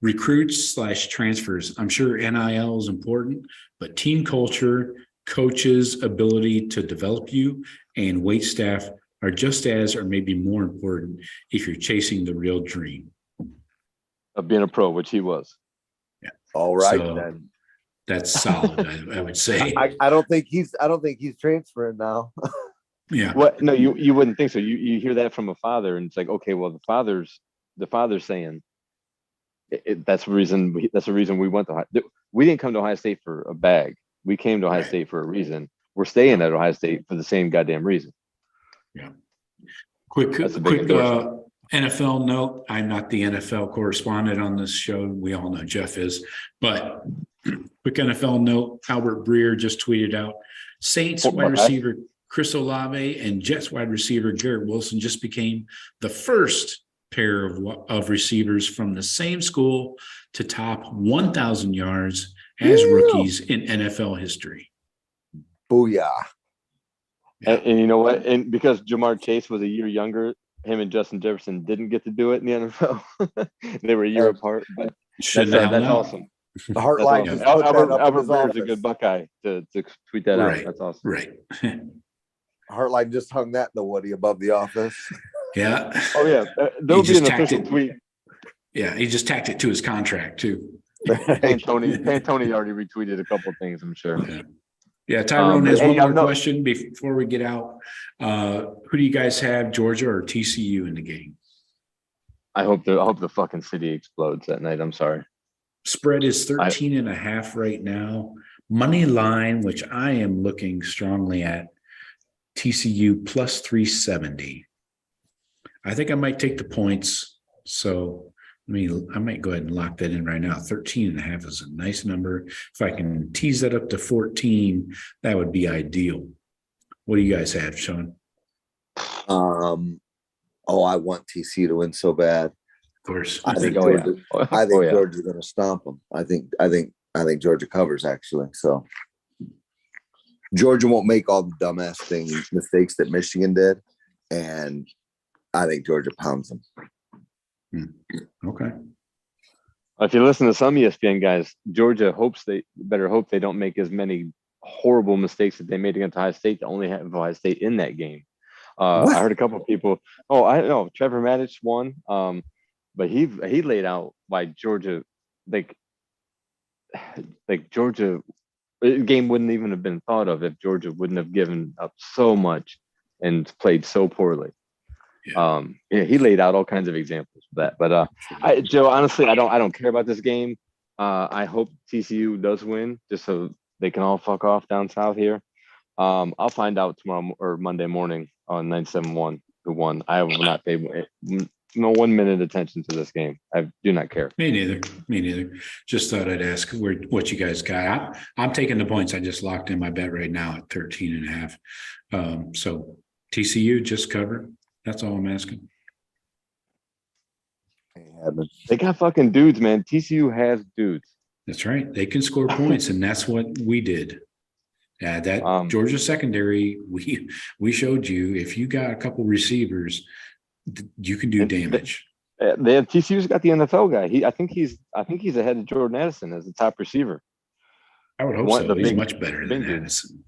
Recruits/transfers. I'm sure NIL is important, but team culture, coaches' ability to develop you, and wait staff are just as, or maybe more important if you're chasing the real dream of being a pro, which he was. Yeah. All right, then. That's solid, I would say. I don't think he's transferring now. Yeah. What? No, you wouldn't think so. You hear that from a father, and it's like, okay, well, the father's saying that's the reason we went to Ohio. We didn't come to Ohio State for a bag. We came to Ohio State for a reason. We're staying at Ohio State for the same goddamn reason. Yeah. Quick NFL note. I'm not the NFL correspondent on this show. We all know Jeff is, but quick NFL note. Albert Breer just tweeted out Saints wide receiver Chris Olave and Jets wide receiver Garrett Wilson just became the first pair of receivers from the same school to top 1,000 yards as rookies in NFL history. Booyah. Yeah. And you know what? And because Jamar Chase was a year younger, him and Justin Jefferson didn't get to do it in the NFL. They were a year apart. But that's awesome. Heartline. Albert Breer is a good Buckeye to tweet that out. That's awesome. Right. Heartline just hung that in the Woody above the office. Yeah. Oh yeah. There'll be an official tweet. Yeah, he just tacked it to his contract too. Pantone already retweeted a couple of things, I'm sure. Yeah, Tyrone has one more question before we get out. Who do you guys have, Georgia or TCU in the game? I hope the fucking city explodes that night. I'm sorry. Spread is 13.5 right now. Money line, which I am looking strongly at, TCU plus 370. I think I might take the points. So I might go ahead and lock that in right now. 13.5 is a nice number. If I can tease that up to 14, that would be ideal. What do you guys have, Sean? I want TCU to win so bad. Of course. I think Georgia's going to stomp them. I think Georgia covers, actually. So Georgia won't make all the dumbass mistakes that Michigan did, and I think Georgia pounds them. Okay. If you listen to some ESPN guys, Georgia better hope they don't make as many horrible mistakes that they made against Ohio State to only have Ohio State in that game. I heard a couple of people. Oh, I know Trevor Maddich won, but he laid out why Georgia, like Georgia, the game wouldn't even have been thought of if Georgia wouldn't have given up so much and played so poorly. Yeah. He laid out all kinds of examples of that. But Joe, honestly, I don't care about this game. I hope TCU does win just so they can all fuck off down south here. I'll find out tomorrow or Monday morning on 971 who won. I will not pay no 1 minute attention to this game. I do not care. Me neither. Just thought I'd ask what you guys got. I'm taking the points. I just locked in my bet right now at 13.5. So TCU just cover. That's all I'm asking. They got fucking dudes, man. TCU has dudes. That's right. They can score points, and that's what we did. That Georgia secondary, we showed you if you got a couple receivers, you can do damage. TCU's got the NFL guy. I think he's ahead of Jordan Addison as the top receiver. I would hope so. He's much better than Addison.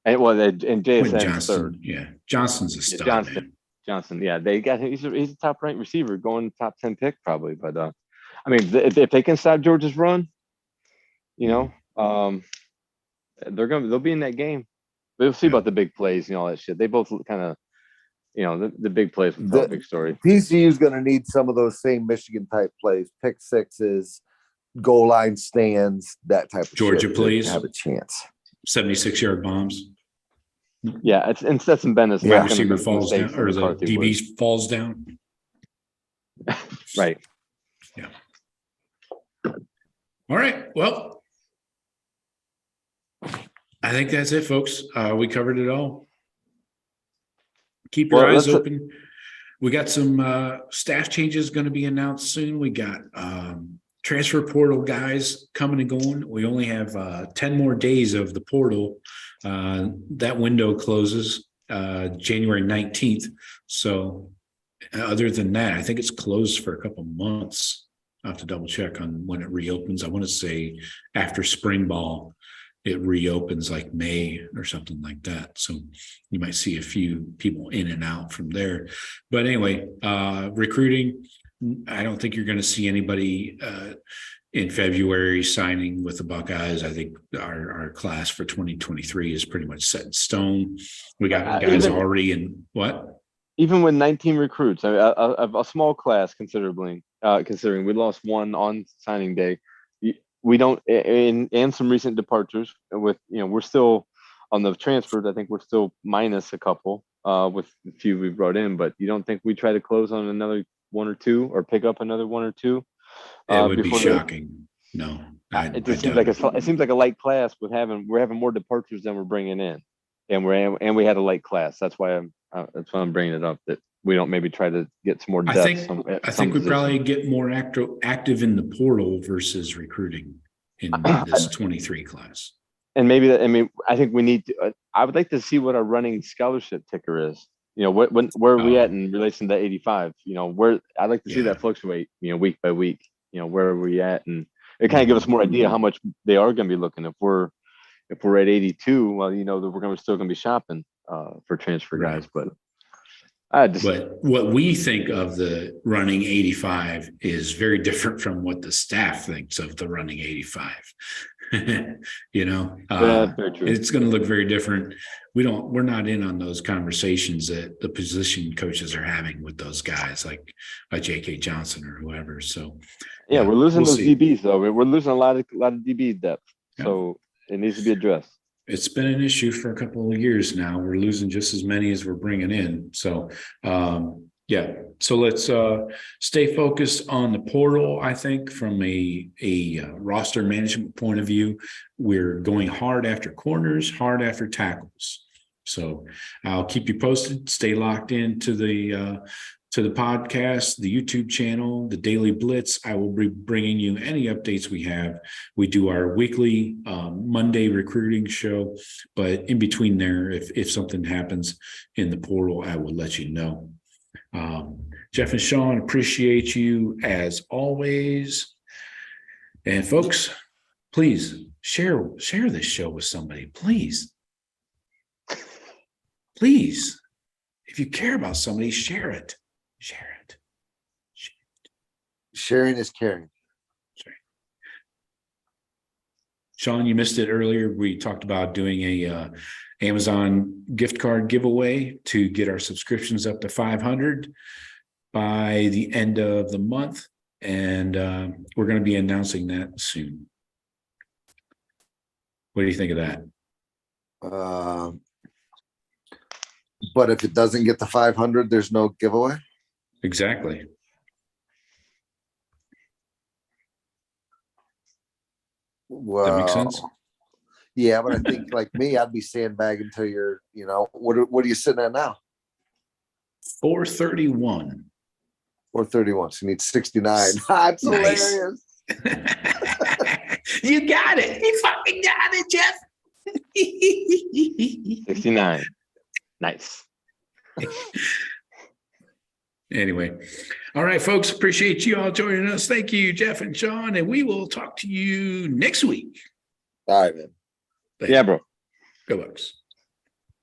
And JSN third. Yeah, Johnson's a stud. Johnson, yeah, they got him. He's a top ranked receiver, going top 10 pick probably. But I mean, if they can stop Georgia's run, They'll be in that game. We'll see about the big plays and all that shit. They both kind of, the big plays will tell a big story. TCU is going to need some of those same Michigan type plays, pick sixes, goal line stands, that type of Georgia shit plays to have a chance. 76-yard bombs. Yeah, it's in Stetson Bennett's. The receiver falls down, or the DB falls down. Right. Yeah. All right. Well, I think that's it, folks. We covered it all. Keep your eyes open. We got some staff changes going to be announced soon. We got transfer portal guys coming and going. We only have 10 more days of the portal. That window closes January 19th. So other than that, I think it's closed for a couple months. I'll have to double check on when it reopens. I want to say after spring ball, it reopens like May or something like that. So you might see a few people in and out from there. But anyway, recruiting, I don't think you're going to see anybody in February signing with the Buckeyes. I think our class for 2023 is pretty much set in stone. We got guys already in what? Even with 19 recruits, a small class considering we lost one on signing day. We don't, and some recent departures with, we're still on the transfers. I think we're still minus a couple with the few we brought in, but you don't think we try to close on another one or two or pick up another one or two? It would be shocking. No, it seems like a light class we're having more departures than we're bringing in, and we had a light class. That's why I'm bringing it up, that we don't maybe try to get some more depth. I think we probably get more active in the portal versus recruiting in this 23 class. And maybe I think we need to. I would like to see what our running scholarship ticker is. Where are we at in relation to 85? Where I'd like to see that fluctuate. Week by week. Where are we at, and it kind of gives us more idea how much they are going to be looking. If we're at 82, well, that we're still going to be shopping for transfer guys, but. But what we think of the running 85 is very different from what the staff thinks of the running 85. It's going to look very different. We're not in on those conversations that the position coaches are having with those guys like J.K. Johnson or whoever. So we're losing those DBs though. We're losing a lot of DB depth. Yeah. So it needs to be addressed. It's been an issue for a couple of years now. We're losing just as many as we're bringing in. So, So let's stay focused on the portal. I think from a roster management point of view, we're going hard after corners, hard after tackles. So I'll keep you posted. Stay locked into the podcast, the YouTube channel, the Daily Blitz. I will be bringing you any updates we have. We do our weekly Monday recruiting show, but in between there, if something happens in the portal, I will let you know. Jeff and Sean, appreciate you as always. And folks, please share this show with somebody, please. Please, if you care about somebody, share it. Share it. Sharing is caring. Sorry. Sean, you missed it earlier. We talked about doing a Amazon gift card giveaway to get our subscriptions up to 500 by the end of the month. And we're going to be announcing that soon. What do you think of that? But if it doesn't get to 500, there's no giveaway? Exactly. Well, that makes sense. Yeah, but I think like me, I'd be sandbagging until you're, what are you sitting at now? 431. 431. So you need 69. That's hilarious. You got it. You fucking got it, Jeff. 69. Nice. Anyway, all right, folks, appreciate you all joining us. Thank you, Jeff and Sean, and we will talk to you next week. All right, man. Yeah, bro. Go Bucks.